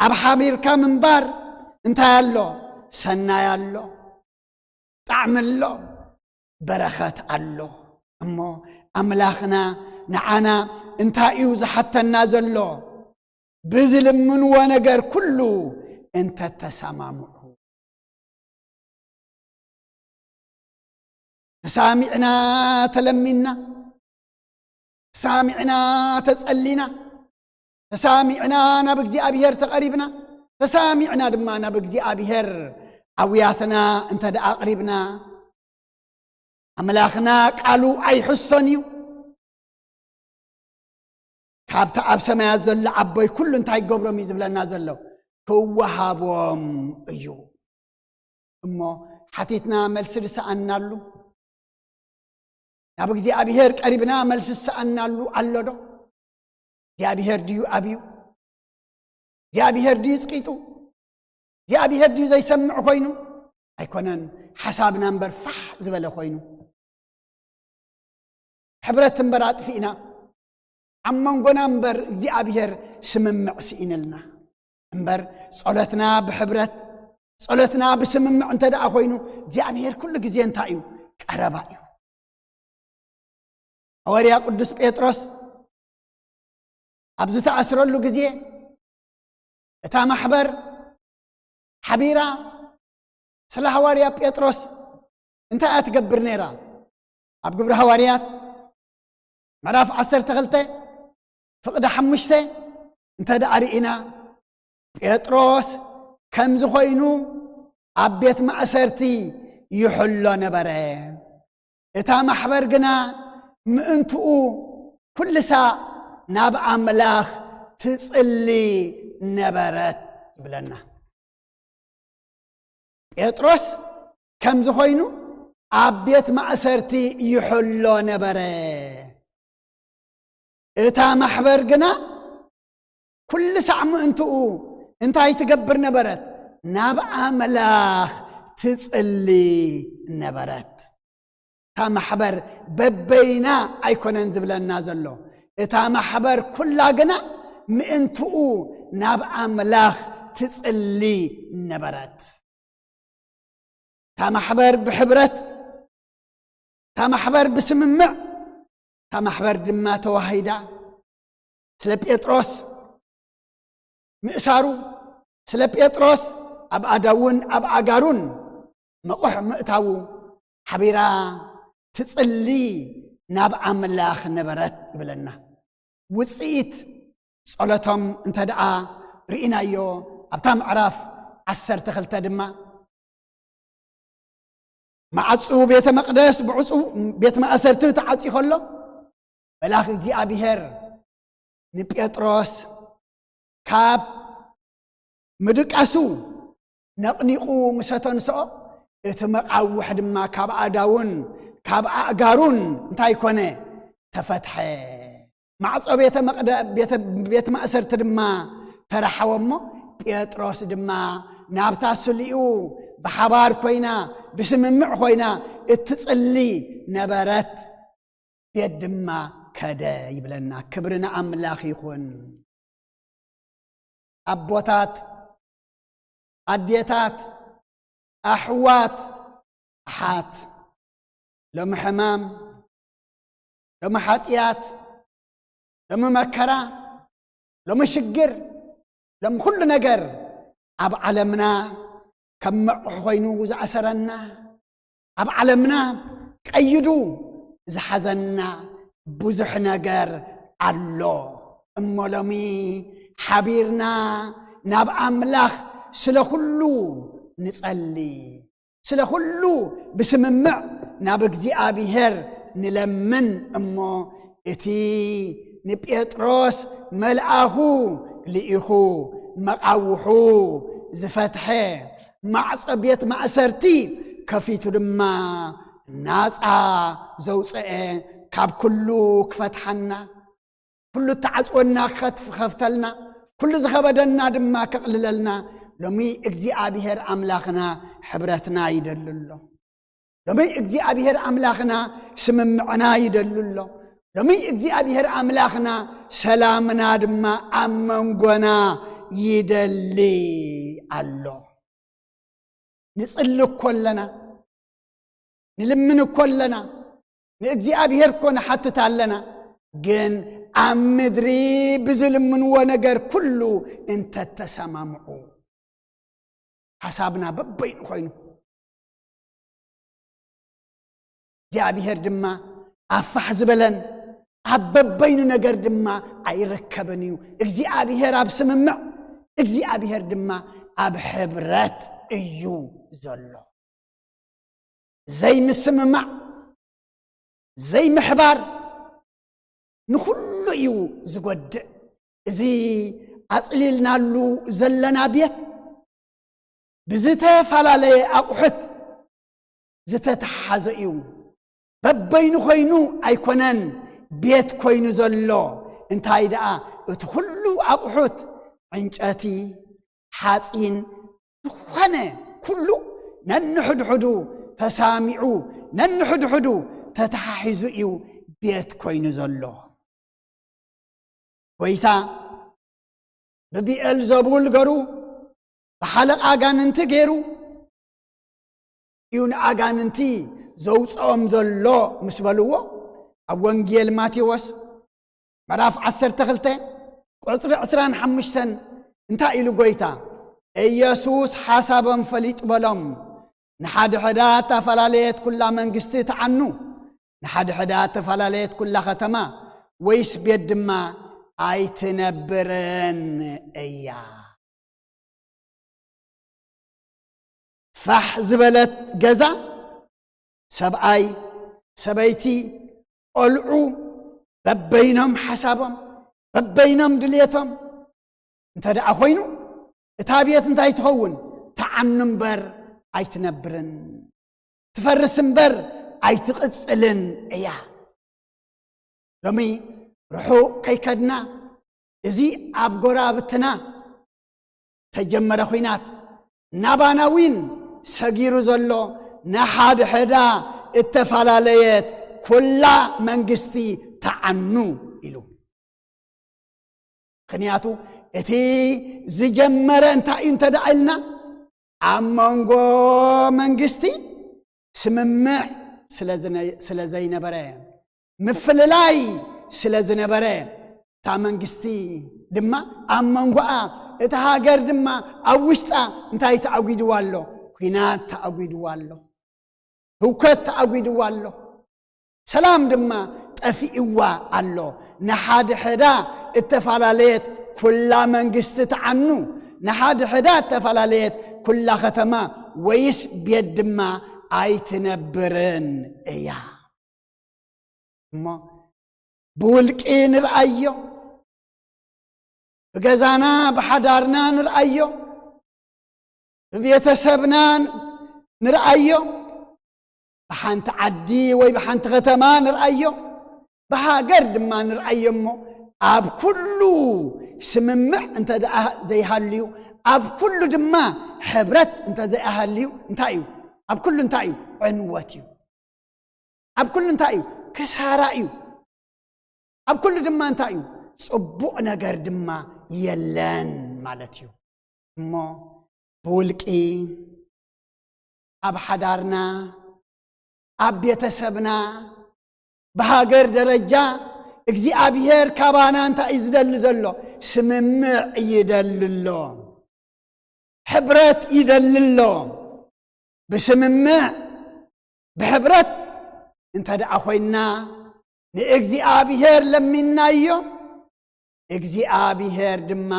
اب حبير كمنبر انت يالو سنا يالو طعم له بركات الله امو املاخنا نعانا انت ايوز حتى النازلو بزل من ونجر كله انت تسامعه تسامعنا تلمنا تسامعنا تسألنا تسامعنا نبقزي أبيهر تقريبنا تسامعنا دما نبقزي أبيهر عوياتنا انت دا أقربنا أملاخنا قالوا أي حسنيو كابتا أبسما يزل عبوي كل انتاي قبرم يزبلنا زلو كوهابهم ايو امو حتيتنا ملس لسأنالو نابق زي أبيهر قريبنا ملس لسأنالو اللو دو زي أبيهر ديو أبيو زي أبيهر ديو سقيتو زي أبيهر ديو زي سمع خوينو أيكونن حسابنا نمبر فح زبالة خوينو حبرة تنبرات فينا عمان قنا نمبر زي أبيهر سممع سئنا نمبر صلتنا بحبرة صلتنا بسممع انت دا أخوينو زي أبيهر كل جزيان تايو كأربائيو أوريا قدس بيتروس أبزت أسرول له جزيان اتا محبر حبيرة سلا هواريا بيتروس انت أتقبر نيرا أبقبر هواريات مراف عصر تغلطة فقد حمشته انت دا أرئنا بيتروس كم زخوينو عبيت مأسرتي يحلو نبره اتا محبر قنا مأنتو كل ساعة نابع ملاخ تسألي نبرت بلنا بيتروس كم زخوينو عبيت مأسرتي يحلو نبره اتا محبر قنا كل سعم انت هاي تقبر نبرت نابع ملاخ تسألي نبرت تا محبر ببينا ايكون انزب لنا زلو اتا محبر كل قنا مئنتو نابع ملاخ تسألي نبرت تا محبر بحبرت تا محبر بسممع تا محبر دما توحيدا سلا بيتروس مئسارو سلا بيتروس اب اداون اب اغارون مقح مئتاو حبيرا تصلي ناب املاخ نبرت يبلنا وصيت صلاتهم انت دعا رئينايو ابتام عراف 12 دما معصو بيت مقدس بعصو بيت مأسرته تعطي خلو بلاخ دي ابيهر نبيتروس كاب مدقاسو نقنيقو مستنسو اتمقاو واحد ما كاب اداون كاب اغارون انتاي كونه تفتح معصو بيت مقدس بيت مأسرته دما ترحومو بيتروس دما نابتا سليو بحبار كوينا بسممع كوينا اتصلي نبرت بيدما كدا يبلنا كبرنا املاخ يكون ابوتات اديتات احوات حات لم حمام لم حاتيات لم مكرا لم شجر لم كل نجر اب علمنا كم خوينو زعسرنا اب علمنا قيدو زحزنا بزح نجر الله امولمي حبيرنا ناب املاخ سلا كلو نصلي سلا كلو بسممع ناب እግዚአብሔር نلمن امو اتي نبيتروس ملأخو لإخو مقاوحو زفتحه معصب بيت مأسرتي كفيتو دما ناسا زوصئ كاب كلو كفتحنا كلو تعصونا خفتلنا كل زخبدنا دما كقللنا لمي እግዚአብሔር املاخنا حبرتنا يدللو لمي እግዚአብሔር املاخنا سممعنا يدللو لمي እግዚአብሔር املاخنا سلامنا دما امنغنا يدلي الله نصل كلنا نلمن كلنا እግዚአብሔር كون حتى تعلنا جن امدري بظلم ونجر كله انت تسمعوا حسابنا ببين خوينو እግዚአብሔር دما افحز بلن اببين نجر دما ايركبنيو እግዚአብሔር ابسممع እግዚአብሔር دما اب حبرت ايو زلو زي مسممع زي محبار نخلو ايو زقود زي اصليلنا له زلنا بيت بزته فلالي اقحت زته تحازئيو ببين خوينو ايكونن بيت كوينو زلو انتاي دا اتخلو اقحت عنجاتي حاسين خنه كله ننحدحدو تسامعو ننحدحدو تتححزئيو بيت كوين زلو ويتا ببيئل زبول غرو بحلق آغاننتي غيرو يون آغاننتي زوصهم زلو مسبلوو أبوانجيل ماتيوس مراف 12 قصر 25 انتا إلو قويتا إيسوس حسابا فليت بلام نحد حدات فلاليت كل من قصيت عنه نحد حدات فلاليت كل ختما ويس بيد ما ايتنبرن ايا فح زبلت جزا سبعي سبيتي قلعو ببينهم حسابهم ببينهم دليتهم انت دعا خوينو اتابيت انت ايتخون تعنم بر ايتنبرن تفرس امبر ايتقصلن ايا لومي روحو كيكدنا ازي اب غرابتنا تجمر خوينات ناباناوين سغيرو زلو نحاد حدا اتفالاليت كلا منغستي تعنو إلو خنياتو اتي زجمر انت دعلنا عمانغو منغستي سممع سلازي نبرا مفللاي سلازي نبرا تا منغستي دما عمانغو اتهاجر دما اوشتا انتاي تعويدو والو كينات تعويدو والو هوكت تعويدو والو سلام دما طفيوا الله نحاد حدا اتفالاليت كل منغست تعنو نحاد حدا اتفالاليت كل ختما ويس بيدما ايتنبرن ايا ما بولقين رايو بغزانا بحدارنا نرايو بيتسبنا نرايو بحانت عدي وي بحانت ختما نرايو بهاجر دما نرايمو اب كله سممع انت زي هاليو اب كله دما حبرت انت زي هاليو انتايو اب كله انتايو عنواتيو اب كله انتايو كسارايو اب كله دما انتايو صبوق نجر دما يلان مالتيو مو بولقي اب حدارنا اب بيتسبنا بهاجر درجة እግዚአብሔር ካባናንታ ይዝደልዘሎ ስምምዕ ይደልሎ ሕብረት ይደልሎ በስምምዕ በሕብረት እንተ ደዓ ኮይና ንእግዚአብሔር ለሚናዮ እግዚአብሔር ድማ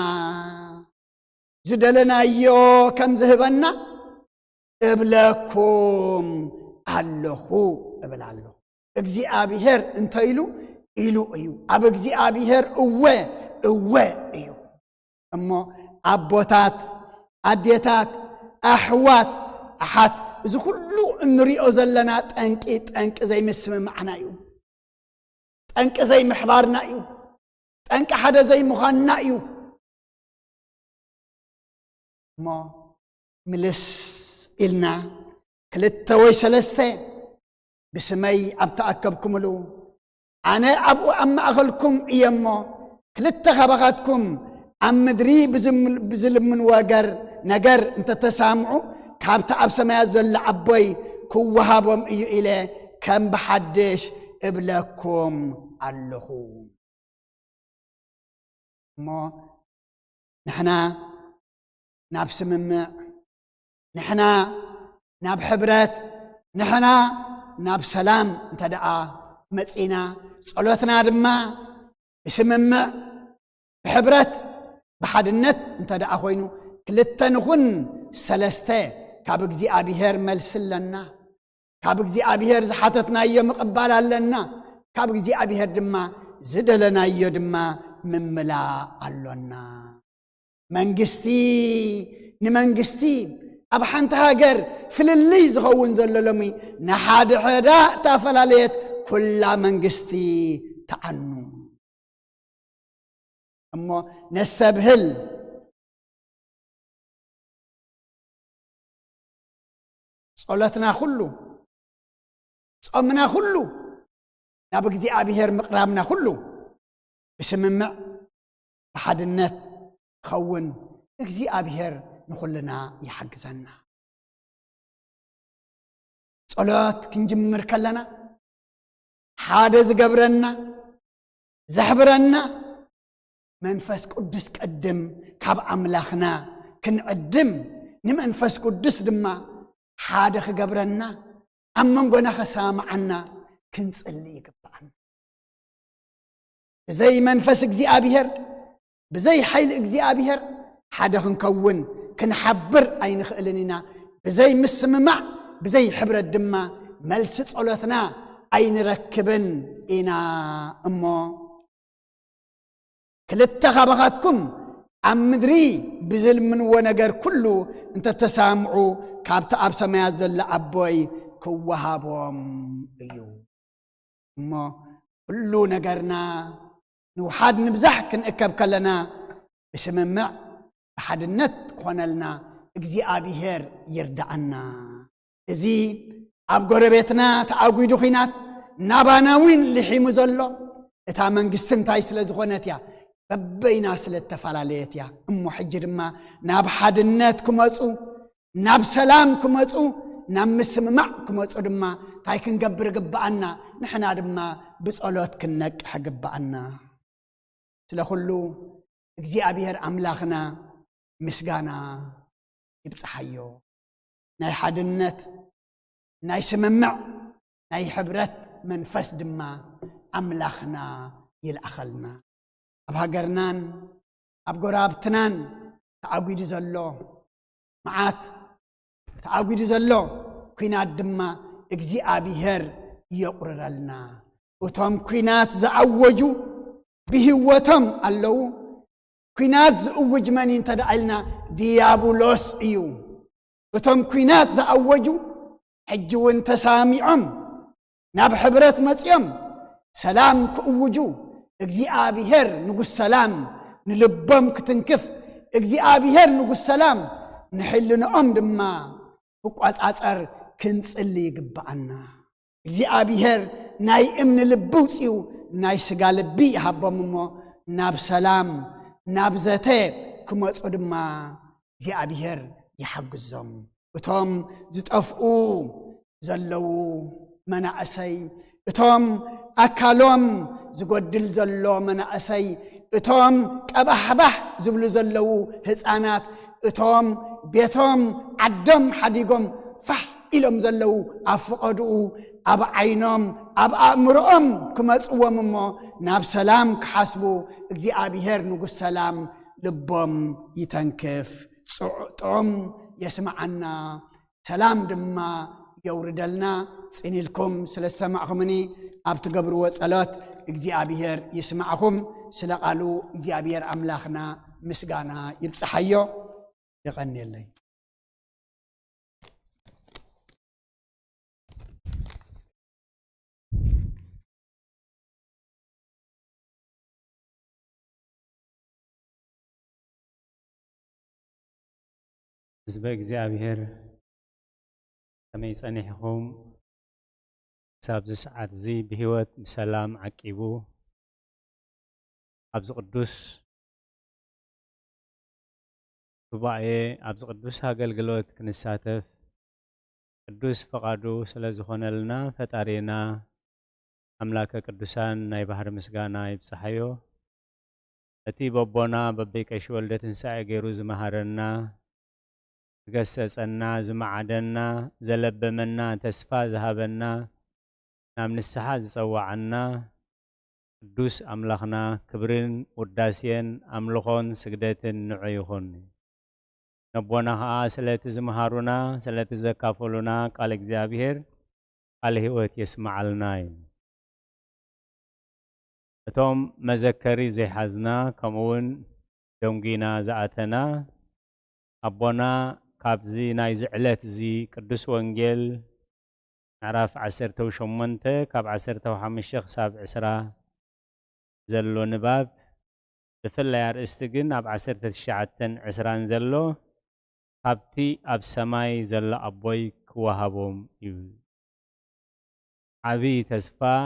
ዝደለናዮ ከም ዝህበና እብለኩም ኣለኹ እብላለሁ እግዚአብሔር እንተይሉ ኢሉ እዩ አብ እግዚአብሔር እወ እዩ እሞ አቦታት አዴታት አሕዋት አሓት እዚ ሁሉ እንሪኦ ዘለና ጠንቂ ዘይምስም ማዕና እዩ ጠንቂ ዘይምሕባርና እዩ ጠንቂ ሓደ ዘይምዃንና እዩ እሞ ምልስ ኢልና ክልተ ወይ ሰለስተ بسمي أبتأكبكم له أنا أبو أما أخلكم إيامو كلتا خبغاتكم أم مدري بزلم من واجر نجر أنت تسامعوا كابت أبسما يزل عبوي كوهابهم إيو إليه كم بحدش إبلكم الله ما نحنا نفس ممع نحنا ناب حبرات نحنا ناب سلام انتدعا متسينا صلوتنا دما بسممع بحبرت بحدنت انتدعا خوينو كلتا نخون سلسته كاب እግዚአብሔር መልስለና ካብ እግዚአብሔር ዝሓተትናዮ መቀባል ኣለና ካብ እግዚአብሔር ድማ ዝደለናዮ ድማ ምምላ ኣሎና መንግስቲ ንመንግስቲ ኣብ ሓንቲ ሃገር ፍልልይ ዝኸውን ዘሎ ሎሚ ንሓደ ሕዳ ተፈላለየት ኩላ መንግስቲ ተዓኑ እሞ ነሰብህል ጸሎትና ሁሉ ጾምና ሁሉ ናብ እግዚአብሔር ምቅራብና ሁሉ بسممع بحدنت خون እግዚአብሔር ንኹልና ይحግዘና ጸሎት ክንጅምር ከለና ሓደ ዝገብረና ዘሕብረና መንፈስ ቅዱስ ቀድም ካብ አምላኽና ክንዕድም ንመንፈስ ቅዱስ ድማ ሓደ ክገብረና አመንጎና ከሳማዓና ክንጽልይ ይግባአና بزي منفس እግዚአብሔር بزي حيل እግዚአብሔር ሓደ ክንከውን ክንحبر ኣይንኽእልንና بزي مسممع بزي حبرت ድማ መልስ ጸሎትና ኣይንረክብን ኢና እሞ ክልተ ኻባኻትኩም ኣብ ምድሪ ብዝልምንዎ ነገር ኩሉ እንተ ተሳምዑ ካብቲ ኣብ ሰማያት ዘሎ ኣቦይ كوهابهم إيو ما كلو نجرنا نوحد نبزح كنأكب كلنا بسممع بحد النت كونلنا اجزي أبيهر يردعنا إزي أب قربتنا تعاقي دخينات ناباناوين لحيم زلو إتا منقسن تايس لزغونتيا ببينا سلتفالاليت يا حجر ما ناب حد النت كمسو ناب سلام كمسو ناب مسمع كمسو دما تايكن قبر قبعنا نحنا دما بصلوت كنك حقبعنا سلخلو اجزي أبيهر أملاخنا مسقانا يبصحيو ناي حد النت ناي سممع ناي حبرت منفس دما أملاخنا يلأخلنا أب هاجرنان أب قرابتنان تعاقيد زلو معات تعاقيد زلو كينات دما اجزي أبيهر يقرر لنا وتم كينات زعوجو بهوتم اللو كينات زعوج من ينتدعلنا ديابولوس إيو وتم كينات زعوجو حجو انت سامعم ناب حبرت متيم سلام كأوجو اجزي أبيهر نقول سلام نلبم كتنكف اجزي أبيهر نقول سلام نحل نقوم دما وقعت أثر كنت اللي يقبعنا اجزي أبيهر ناي امن لبوتيو ناي سقال بي حبا ممو ناب سلام ناب زتي كما تصدما اجزي أبيهر يحق الزم وتم زتأفقو زلو منعسي اتوم اكالوم زغدل زلو منعسي اتوم قبحبح زبل زلو حصانات اتوم بيتوم عدم حديقم فح إلهم زلو افقدو اب عينهم اب امرهم كمصوم مو ناب سلام كحسبو اجزي ابيهر نغ سلام لبم يتنكف صوتهم يسمعنا سلام دما يوردلنا سنيلكم سلسمعكمني ابت قبروا صلاه እግዚአብሔር ይስማዕኩም ስለቃሉ እግዚአብሔር አምላኽና ምስጋና ይብጽሐዮ ይቀንየለይ ህዝበ እግዚአብሔር ከመይ ጸኒሕኩም سابز ساعات زي بهوت بسلام عقيبو أبز قدوس بباعي أبز قدوس هاقل قلوت كنساتف قدوس فقادو سلازخونا لنا فتارينا أملاك قدوسان ناي بحر مسقانا يبسحيو أتي ببونا ببيك أشوالدة تنساعي غيروز مهارنا تقسسنا زمعدنا زلبمنا تسفا ذهبنا نام نسحاز صوعنا قدوس أملاخنا كبرين وداسين أملخون سجدتين نعيخون نبونها سلة زمهارونا سلة زكافولنا قال إخزابير قال هوت يسمع لناين توم مذكري زي حزنا كمون دونجينا زعتنا أبونا كابزي نايز علت زي قدوس وانجيل عرف 18 كاب 15 ساب 10 زلو نباب بفلا يارستجن اب 19 زلو كابتي اب سماي زل ابوي كوهابوم يو عبي تسفا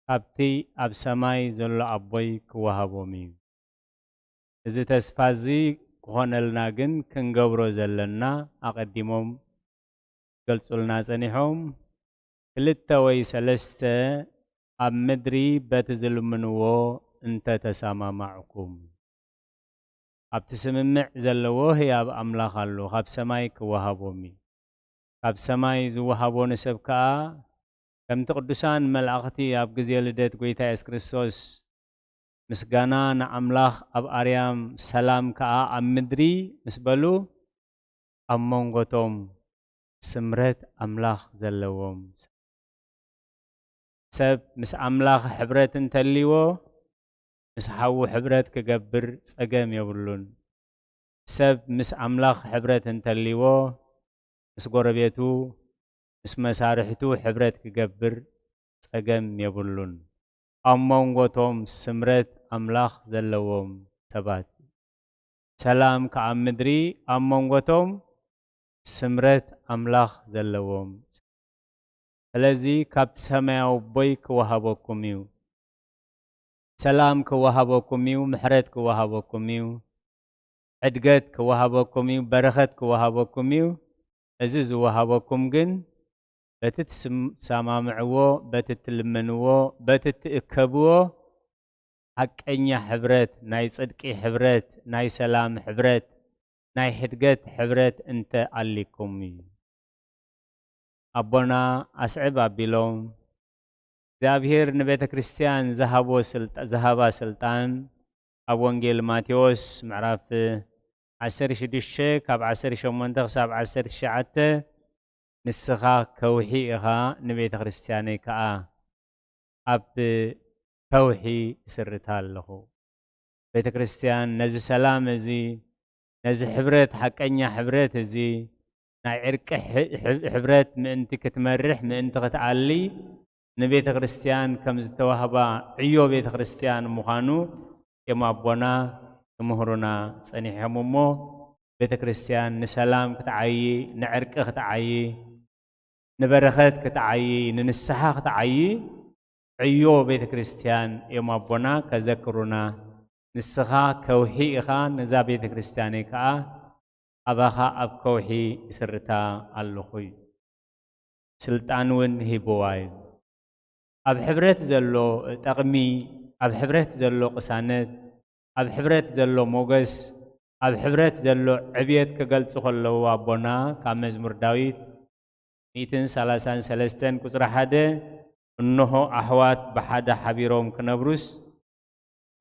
كابتي اب سماي زل ابوي كوهابوم يو اذا تسفا زي كونلنا جن كنغبرو زلنا اقدمهم قلت لنا زنيهم كلتا ويسلسة أب مدري بتزل منو انت تسامى معكم أب تسمع زلوه هي أب أملاخ الله أب سمايك وهابومي أب سماي زو وهابون سبكا كم تقدسان ملأختي أب جزيل ديت قويتا إسكريستوس مسجانا نأملاخ أب أريام سلام كا أب مدري مسبلو أمونغوتوم سمرت أملاخ زلوهم سب مس أملاخ حبرت انتليو مس حو حبرت كجبر سجام يقولون سب مس أملاخ حبرت انتليو مس قربيتو اسم مسارحتو حبرت كجبر تجم يبلون أمونغوتهم سمرت أملاخ زلوهم تبات سلام كعمدري أمونغوتهم سمرت أملاخ زلوهم الذي كابت سماو بيك وهابوكميو سلام كوهابوكميو محرت كوهابوكميو عدقت كوهابوكميو برخت كوهابوكميو أزيز وهابوكم جن بتت سامعوه بتت لمنوه بتت إكبوه حق إني حبرت ناي صدقي حبرت ناي سلام حبرت ناي حدقت حبرت أنت عليكمي أبونا أسعب أبيلون زابير نبيت كريستيان ذهبا سلطان أبوانجيل ماتيوس معرف عسر شديشة كاب عسر شومنتق ساب عسر شعته نسخة كوحيها نبيت كريستياني كا أب كوحي سرتال له بيت كريستيان نزي سلام زي نزي حبرت حقنيا حبرت زي نعرك حبرت من انت كتمرح من انت كتعلي نبيت كريستيان كم زتوهبا عيو بيت كريستيان مخانو يما أبونا كمهرنا صنيح همومو بيت كريستيان نسلام كتعيي نعرك كتعيي نبرخت كتعيي ننسحا كتعيي عيو بيت كريستيان يما أبونا كذكرنا نسخا كوحيخا نزا بيت كريستياني كا أباخا أب كوحي سرتا اللخوي سلطانون هيبواي أب حبرت زلو تقمي أب حبرت زلو قسانت أب حبرت زلو موغس أب حبرت زلو عبيت كقل سخلو أبونا كمزمور داويد ميتن سلاسان سلستن كسر حدا إنه أحوات بحدا حبيروم كنبروس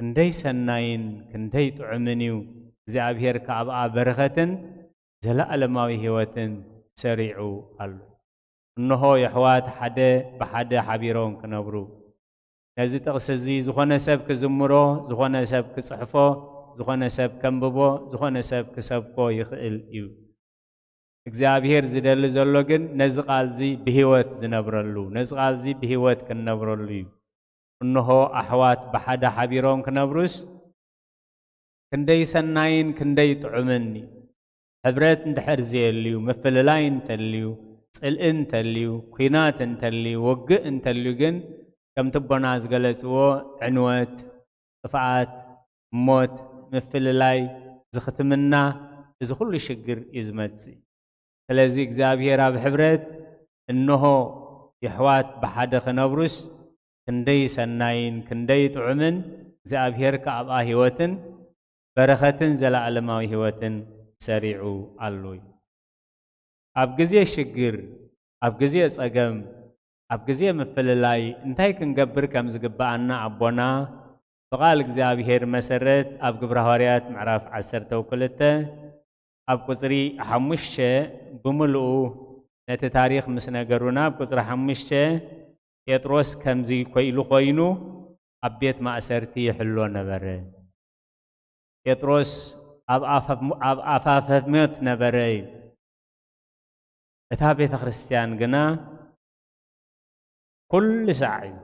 كندي سناين كندي تعمنيو زعبير كعبا برختن زلا ألماوي هوتن سريعو قلو إنه يحوات حدا بحدا حبيروم كنبرو هذه تقصزي زخنا سب كزمرو زخنا سب كصحفو زخنا سب كمببو زخنا سب كسبكو يخيل يو እግዚአብሔር ዝደል ዘሎ ግን ነዚ ቃል እዚ ብህይወት ዝነብረሉ ነዚ ቃል እዚ ብህይወት ክንነብረሉ እዩ እንሆ ኣሕዋት ብሓደ ሓቢሮም ክነብሩስ ክንደይ ሰናይን ክንደይ ጥዑምን ሕብረት እንድሕር ዘየልዩ ምፍልላይ እንተልዩ ጽልእ እንተልዩ ኩናት እንተልዩ ወግእ እንተልዩ ግን ከምቲ ቦና ዝገለጽዎ ዕንወት ጥፍኣት ሞት ምፍልላይ ዝኽትምና እዚ ኩሉ ሽግር እዩ ዝመጽእ ስለዚህ እግዚአብሔር ኣብ ሕብረት እንሆ የሕዋት ብሓደ ክነብሩስ ክንደይ ሰናይን ክንደይ ጥዑምን እግዚአብሔር ከኣብኣ ህይወትን በረኸትን ዘለዓለማዊ ህይወትን ሰሪዑ ኣሎ ኣብ ግዜ ሽግር ኣብ ግዜ ጸገም ኣብ ግዜ ምፍልላይ እንታይ ክንገብር ከም ዝግባአና ኣቦና ብቓል እግዚአብሔር መሰረት ኣብ ግብረ ሐዋርያት ምዕራፍ 12 ኣብ ቁጽሪ 5 ብምልኡ ነቲ ታሪኽ ምስ ነገሩና ኣብ ቁጽሪ 5 ጴጥሮስ ከምዚ ኢሉ ኮይኑ ኣብ ቤት ማእሰርቲ ይሕሎ ነበረ ጴጥሮስ ኣብ ኣፋፍ ሞት ነበረ እታ ቤተ ክርስቲያን ግና ኩሉ ሰዓት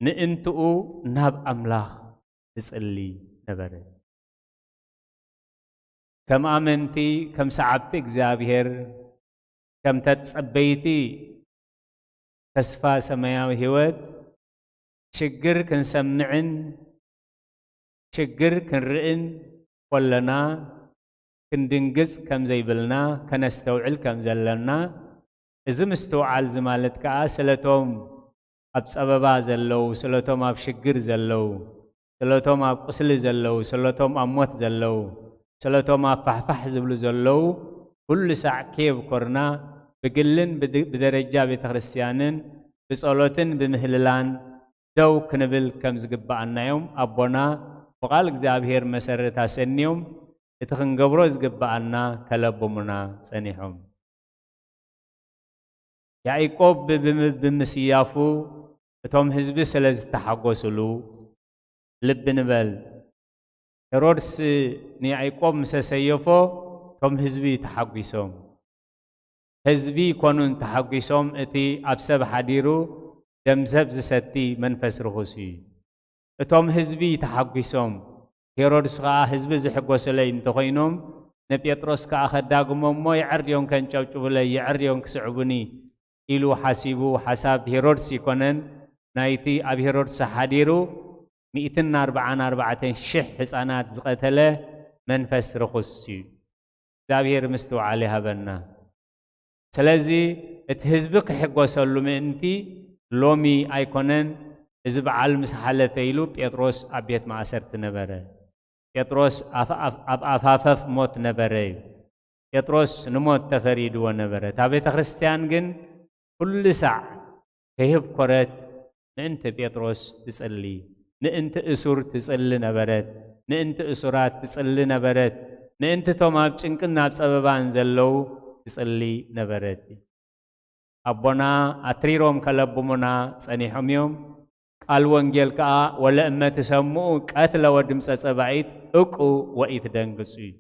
ንእንትኡ ናብ ኣምላኽ ትጽሊ ነበረ ከም ኣመንቲ ከም ሰዓብቲ እግዚአብሔር ከም ተጸበይቲ ተስፋ ሰማያዊ ህይወት ሽግር ክንሰምዕን ሽግር ክንርእን ኮለና ክንድንግጽ ከም ዘይብልና ከነስተውዕል ከም ዘለና እዚ ምስተውዓል ዝማለት ከዓ ስለቶም ኣብ ጸበባ ዘለው ስለቶም ኣብ ሽግር ዘለው ስለቶም ኣብ ቁስሊ ዘለው ስለቶም ኣብ ሞት ዘለው ስለቶም ኣብ ፋሕፋሕ ዝብሉ ዘለው ኩሉ ሳዕ ከብ ኮርና ብግልን ብደረጃ ቤተ ክርስቲያንን ብጸሎትን ብምህልላን ደው ክንብል ከም ዝግባአናዮም ኣቦና ብቓል እግዚአብሔር መሰረት ኣሰኒዮም እቲ ክንገብሮ ዝግባአና ከለቦሙና ጸኒሖም ያዕቆብ ብምስያፉ እቶም ህዝቢ ስለ ዝተሓጎስሉ ልብ ንበል ሄሮድስ ንያዕቆብ ምስ ሰየፎ እቶም ህዝቢ ተሓጒሶም ህዝቢ ኮኑን ተሓጒሶም እቲ ኣብ ሰብ ሓዲሩ ደም ሰብ ዝሰቲ መንፈስ ርኹስ እዩ እቶም ህዝቢ ተሓጒሶም ሄሮድስ ከዓ ህዝቢ ዝሕጎሰለይ እንተኾይኖም ንጴጥሮስ ከዓ ኸዳግሞ እሞ ይዕርዮም ከንጨብጭቡለይ ይዕርዮም ክስዕቡኒ ኢሉ ሓሲቡ ሓሳብ ሄሮድስ ይኮነን ናይቲ ኣብ ሄሮድስ ሓዲሩ 144,000 ህፃናት ዝቐተለ መንፈስ ርኹስ እዩ እግዚአብሔር ምስትውዓል ይሃበና ስለዚ እቲ ህዝቢ ክሕጎሰሉ ምእንቲ ሎሚ ኣይኮነን እዚ በዓል ምስ ሓለፈ ኢሉ ጴጥሮስ ኣብ ቤት ማእሰርቲ ነበረ ጴጥሮስ ኣብ ኣፋፈፍ ሞት ነበረ እዩ ጴጥሮስ ንሞት ተፈሪድዎ ነበረ እታ ቤተ ክርስቲያን ግን ኩሉ ሳዕ ከይህብኮረት ምእንቲ ጴጥሮስ ትጽሊ ምእንቲ እሱር ትጽሊ ነበረት ምእንቲ እሱራት ትጽሊ ነበረት ምእንቲ ቶም ኣብ ጭንቅን ኣብ ፀበባን ዘለው ትጽሊ ነበረት ኣቦና ኣትሪሮም ከለብሙና ጸኒሖም እዮም ቃል ወንጌል ከዓ ወለእመ ትሰምዑ ቀትለ ወድምፀ ፀባዒት እቁ ወኢትደንግጹ እዩ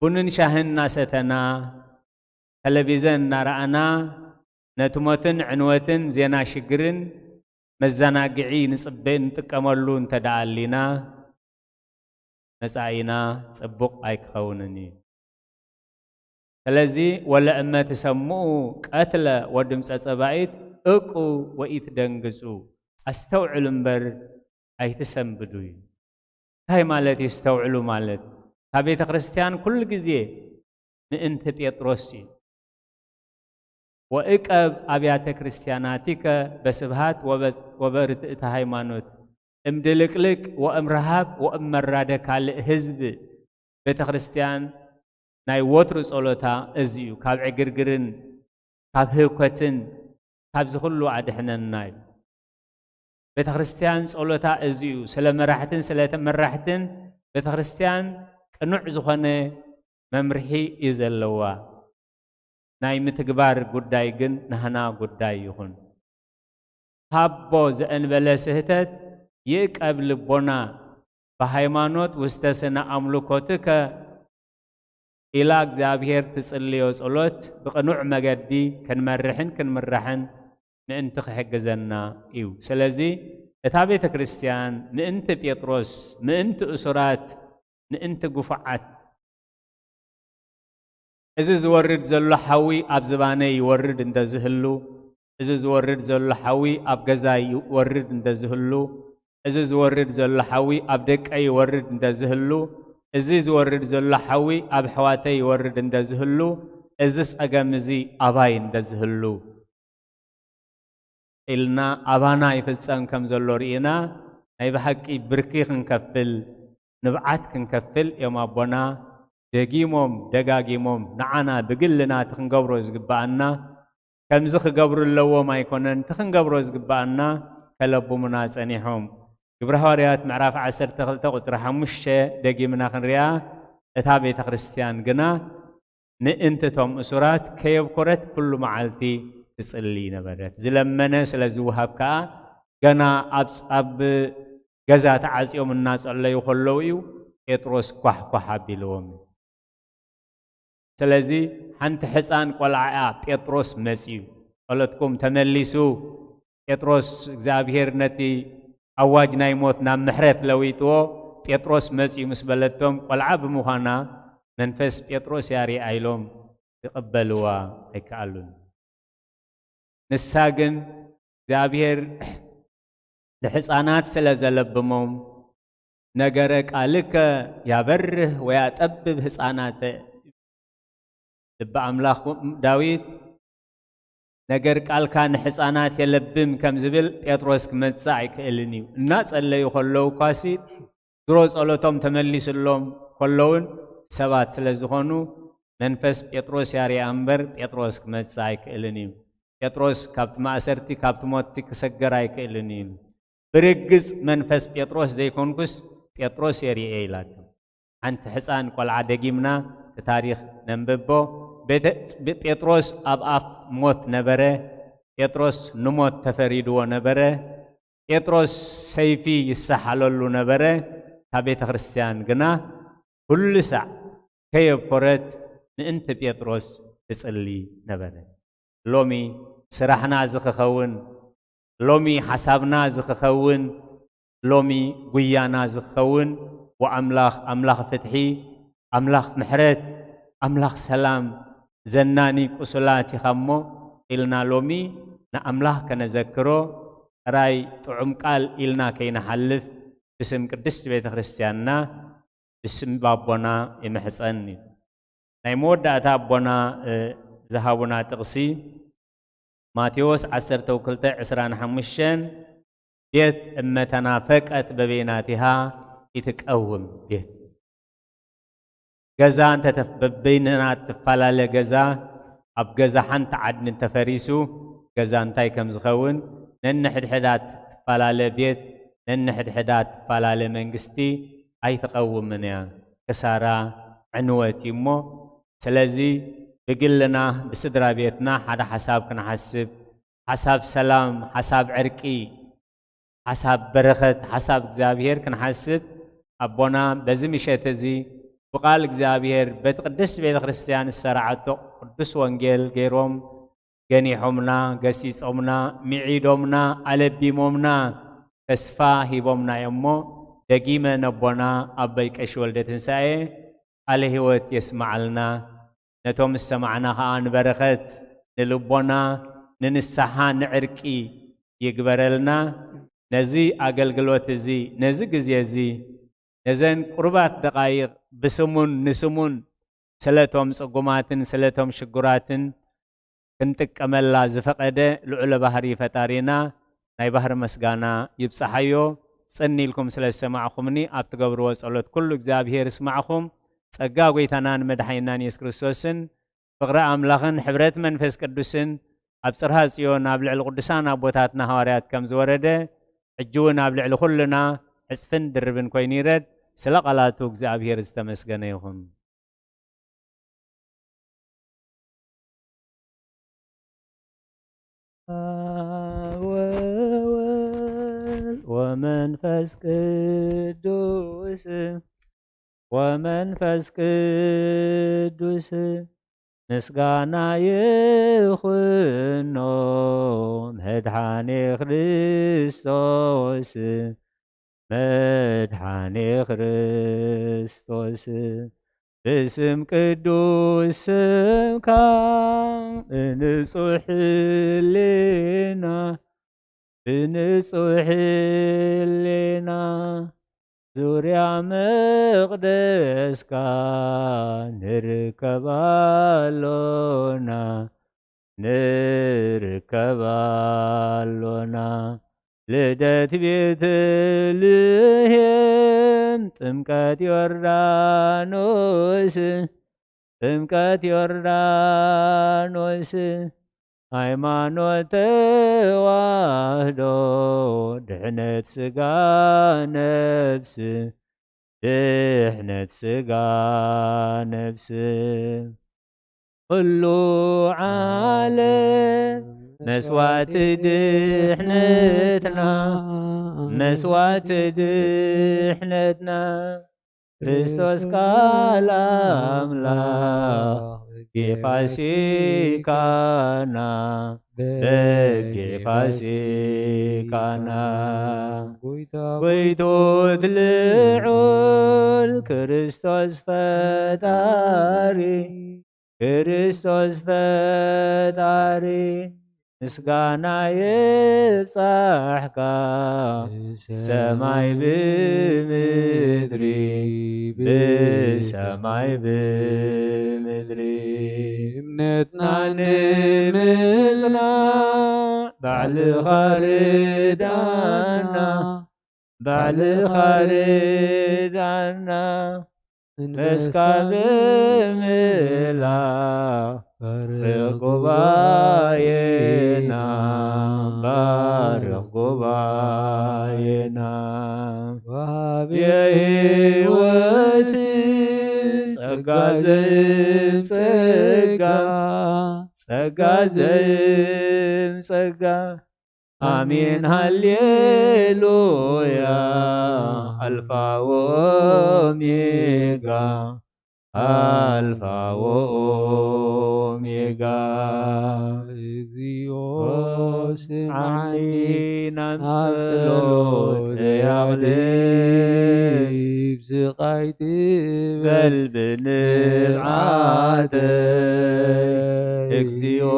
ቡንን ሻህን እናሰተና ቴሌቪዥን እናረኣና ነቲ ሞትን ዕንወትን ዜና ሽግርን መዘናግዒ ንጽበይ ንጥቀመሉ እንተደኣሊና መጻኢና ጽቡቕ ኣይክኸውንን እዩ ስለዚ ወለእመ ትሰምዑ ቀትለ ወድምፀ ፀባዒት እቁ ወኢትደንግጹ ኣስተውዕሉ እምበር ኣይትሰንብዱ እዩ እንታይ ማለት ይስተውዕሉ ማለት ካብ ቤተ ክርስቲያን ኩሉ ግዜ ምእንቲ ጴጥሮስ እዩ ወእቀብ ኣብያተ ክርስቲያናቲከ በስብሃት ወበርትዕቲ ሃይማኖት እምድልቅልቅ ወእምረሃብ ወእመራደ ካልእ ህዝቢ ቤተ ክርስቲያን ናይ ወትሩ ጸሎታ እዚ እዩ ካብ ዕግርግርን ካብ ህውከትን ካብ ዝኹሉ ኣድሕነና እዩ ቤተ ክርስቲያን ጸሎታ እዚ እዩ ስለ መራሕትን ስለ ተመራሕትን ቤተ ክርስቲያን ቅኑዕ ዝኾነ መምርሒ እዩ ዘለዋ ናይ ምትግባር ጉዳይ ግን ናህና ጉዳይ ይኹን ሃቦ ዘእንበለ ስህተት ይእቀብ ልቦና በሃይማኖት ውስተ ስነ አምልኮትከ ኢላ እግዚአብሔር ትጽልዮ ጸሎት ብቕኑዕ መገዲ ክንመርሕን ክንምራሕን ምእንቲ ክሕግዘና እዩ ስለዚ እታ ቤተ ክርስቲያን ምእንቲ ጴጥሮስ ምእንቲ እሱራት ምእንቲ ጉፉዓት እዚ ዝወርድ ዘሎ ሓዊ ኣብ ዝባነ ይወርድ እንደዝህሉ እዚ ዝወርድ ዘሎ ሓዊ ኣብ ገዛ ይወርድ እንደዝህሉ እዚ ዝወርድ ዘሎ ሓዊ ኣብ ደቀ ይወርድ እንደዝህሉ እዚ ዝወርድ ዘሎ ሓዊ ኣብ ሕዋተይ ይወርድ እንደዝህሉ እዚ ጸገም እዚ ኣባይ እንደዝህሉ ኢልና ኣባና ይፍጸም ከም ዘሎ ርኢና ናይ ብሓቂ ብርኪ ክንከፍል ንብዓት ክንከፍል እዮም ኣቦና ደጊሞም ደጋጊሞም ንዓና ብግልና ትኽንገብሮ ዝግባአና ከምዚ ክገብሩ ኣለዎም ኣይኮነን ትኽንገብሮ ዝግባአና ከለቡሙና ጸኒሖም ግብረ ሐዋርያት ምዕራፍ 12 ቁጽሪ 5 ደጊምና ክንሪኣ እታ ቤተ ክርስቲያን ግና ምእንትቶም እሱራት ከየብኮረት ኩሉ መዓልቲ ትጽሊ ነበረት ዝለመነ ስለ ዝውሃብ ከዓ ገና ኣብ ገዛ ተዓጽዮም እናጸለዩ ከለዉ እዩ ጴጥሮስ ኳሕኳሕ ኣቢልዎም ስለዚ ሓንቲ ሕፃን ቆልዓ ጴጥሮስ መጺኡ ጸሎትኩም ተመሊሱ ጴጥሮስ እግዚአብሔር ነቲ ኣዋጅ ናይ ሞት ናብ ምሕረት ለዊጥዎ ጴጥሮስ መጺኡ ምስ በለቶም ቆልዓ ብምዃና መንፈስ ጴጥሮስ ያርአ ኢሎም ይቕበልዋ ኣይከኣሉን ንሳ ግን እግዚአብሔር ንሕፃናት ስለ ዘለብሞም ነገረ ቃልከ ያበርህ ወያጠብብ ሕፃናት ልበ አምላኽ ዳዊት ነገር ቃልካ ንሕፃናት የለብም ከም ዝብል ጴጥሮስ ክመጽእ ኣይክእልን እዩ እናጸለዩ ከለዉ ኳሲ ድሮ ጸሎቶም ተመሊስሎም ከለውን ሰባት ስለ ዝኾኑ መንፈስ ጴጥሮስ ያርያ እምበር ጴጥሮስ ክመጽእ ኣይክእልን እዩ ጴጥሮስ ካብቲ ማእሰርቲ ካብቲ ሞትቲ ክሰገር ኣይክእልን እዩ ብርግጽ መንፈስ ጴጥሮስ ዘይኮንኩስ ጴጥሮስ የርኤ ኢላቶም ሓንቲ ሕፃን ቆልዓ ደጊምና ታሪኽ ነንብቦ ጴጥሮስ ኣብ ኣፍ ሞት ነበረ ጴጥሮስ ንሞት ተፈሪድዎ ነበረ ጴጥሮስ ሰይፊ ይሰሓለሉ ነበረ እታ ቤተ ክርስቲያን ግና ኩሉ ሳዕ ከየብኮረት ምእንቲ ጴጥሮስ ትጽሊ ነበረ ሎሚ ስራሕና ዝኽኸውን ሎሚ ሓሳብና ዝኽኸውን ሎሚ ጉያና ዝኽኸውን ወአምላኽ አምላኽ ፍትሒ አምላኽ ምሕረት አምላኽ ሰላም ዘናኒ ቁስላት ኢኻሞ ኢልና ሎሚ ንአምላኽ ከነዘክሮ ራይ ጥዑም ቃል ኢልና ከይነሓልፍ ብስም ቅድስት ቤተ ክርስቲያንና ብስም ባቦና ይምሕፀን ናይ መወዳእታ አቦና ዝሃቡና ጥቕሲ ማቴዎስ 12:25 ቤት እመተናፈቀት በቤናቲሃ ይትቀውም ቤት ገዛ እንተበበይንና ትፈላለ ገዛ ኣብ ገዛ ሓንቲ ዓድን ተፈሪሱ ገዛ እንታይ ከም ዝኸውን ነንሕድሕዳት ትፈላለ ቤት ነንሕድሕዳት ትፈላለ መንግስቲ ኣይትቀውምን እያ ክሳራ ዕንወት እሞ ስለዚ ብግልና ብስድራ ቤትና ሓደ ሓሳብ ክንሓስብ ሓሳብ ሰላም ሓሳብ ዕርቂ ሓሳብ በረኸት ሓሳብ እግዚአብሔር ክንሓስብ አቦና በዚ ምሸት እዚ ብቃል እግዚአብሔር በቲ ቅድስት ቤተ ክርስቲያን ዝሰርዓቶ ቅዱስ ወንጌል ገይሮም ገኒሖምና ገሲጾምና ሚዒዶምና አለቢሞምና ተስፋ ሂቦምና እሞ ደጊመ ነቦና አበይ ቀሺ ወልደ ትንሣኤ ቃለ ሕይወት የስማዓልና ነቶም ሰማዕና ከዓ ንበረኸት ንልቦና ንንስሓ ንዕርቂ ይግበረልና ነዚ አገልግሎት እዚ ነዚ ግዜ እዚ ነዘን ቁርባት ደቃይቕ ብስሙን ንስሙን ስለቶም ጽጉማትን ስለቶም ሽጉራትን ክንጥቀመላ ዝፈቀደ ልዑለ ባህሪ ፈጣሪና ናይ ባህር መስጋና ይብጽሓዮ ጽኒልኩም ስለ ሰማዕኹምኒ ኣብ ትገብርዎ ጸሎት ኩሉ እግዚአብሔር ይስማዕኹም ጸጋ ጎይታናን መድኃኒናን ኢየሱስ ክርስቶስን ፍቅሪ አምላኽን ሕብረት መንፈስ ቅዱስን ኣብ ጽርሐ ጽዮን ኣብ ልዕሊ ቅዱሳን ኣቦታትና ሐዋርያት ከም ዝወረደ ሕጂውን ኣብ ልዕሊ ኩልና ዕጽፍን ድርብን ኮይኑ ይረድ ስለ ቃላቱ እግዚአብሔር ዝተመስገነ ይኹን ወመንፈስ ቅዱስ ወመንፈስ ቅዱስ ምስጋና ይኹኖ መድኃኔ ክርስቶስ መድኃኔ ክርስቶስ ብስም ቅዱስ ስምካ ብንጹሕ ሕሊና ብንጹሕ ሕሊና ዙርያ መቅደስካ ንርከባሎና ንርከባሎና ልደት ቤተልሔም ጥምቀት ዮርዳኖስ ጥምቀት ዮርዳኖስ ሃይማኖት ተዋህዶ ድሕነት ስጋ ነፍስ ድሕነት ስጋ ነፍስ ኩሉ ዓለም መስዋዕት ድሕነትና መስዋዕት ድሕነትና ክርስቶስ ቃል አምላክ ፋሲካና በጌ ፋሲካና ጎይቶት ልዑል ክርስቶስ ፈጣሪ ክርስቶስ ፈጣሪ ምስጋና ይብጻሕካ ሰማይ ብምድሪ ብሰማይ ብምድሪ እምነትና ንምጽናዕ ባዕልኻ ርዳእና ባዕልኻ ርዳእና መንፈስካ ብምላእ ባርኽ ጉባኤና ባርኽ ጉባኤና ወሃብ የሕይወት ጸጋ ዘእምጸጋ ጸጋ ዘእምጸጋ አሜን ሃሌሉያ አልፋ ወኦሜጋ አልፋ ስቃይቲ በል ብንብዓተይ እግዚኦ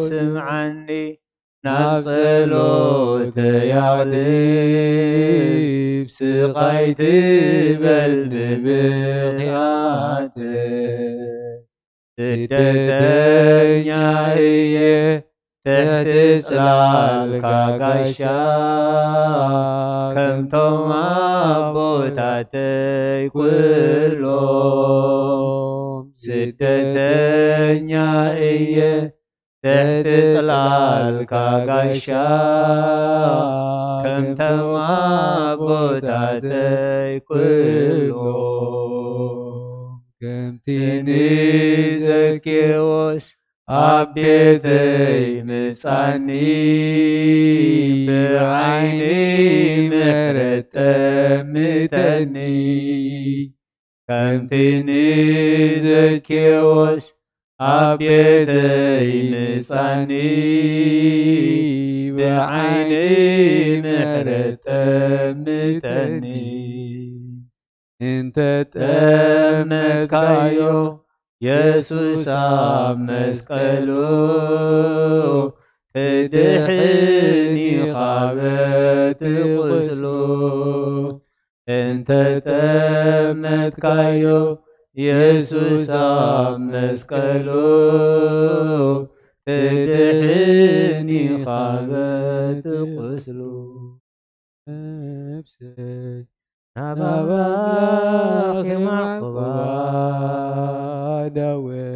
ስምዓኒ ናብ ጸሎተይ ኣቕልብ ስቃይቲ በል ብብቕያተይ ስደተኛ እየ ትሕቲ ጽላልካ ጋሻ ከምቶም ኣቦታተይ ኩሎም ስደተኛ እየ ትሕቲ ጽላልካ ጋሻ ከምቶም ኣቦታተይ ኩሎም ከምቲ ንዘኬዎስ ኣብ ቤተይ ምጻኒ ብዓይኒ ምሕረት ጠምተኒ ከምቲ ንዘኬዎስ ኣብ ቤተይ ምጻኒ ብዓይኒ ምሕረት ጠምተኒ እንተ ጠመትካዮ ኢየሱስ ኣብ መስቀሉ ትድሕኒኻ በቲ ቁስሉ እንተ ጠመትካዮ ኢየሱስ ኣብ መስቀሉ ትድሕኒኻ በቲ ቁስሉ ነፍሰይ ናብ ኣምላኽ የማዕቁባ ደወይ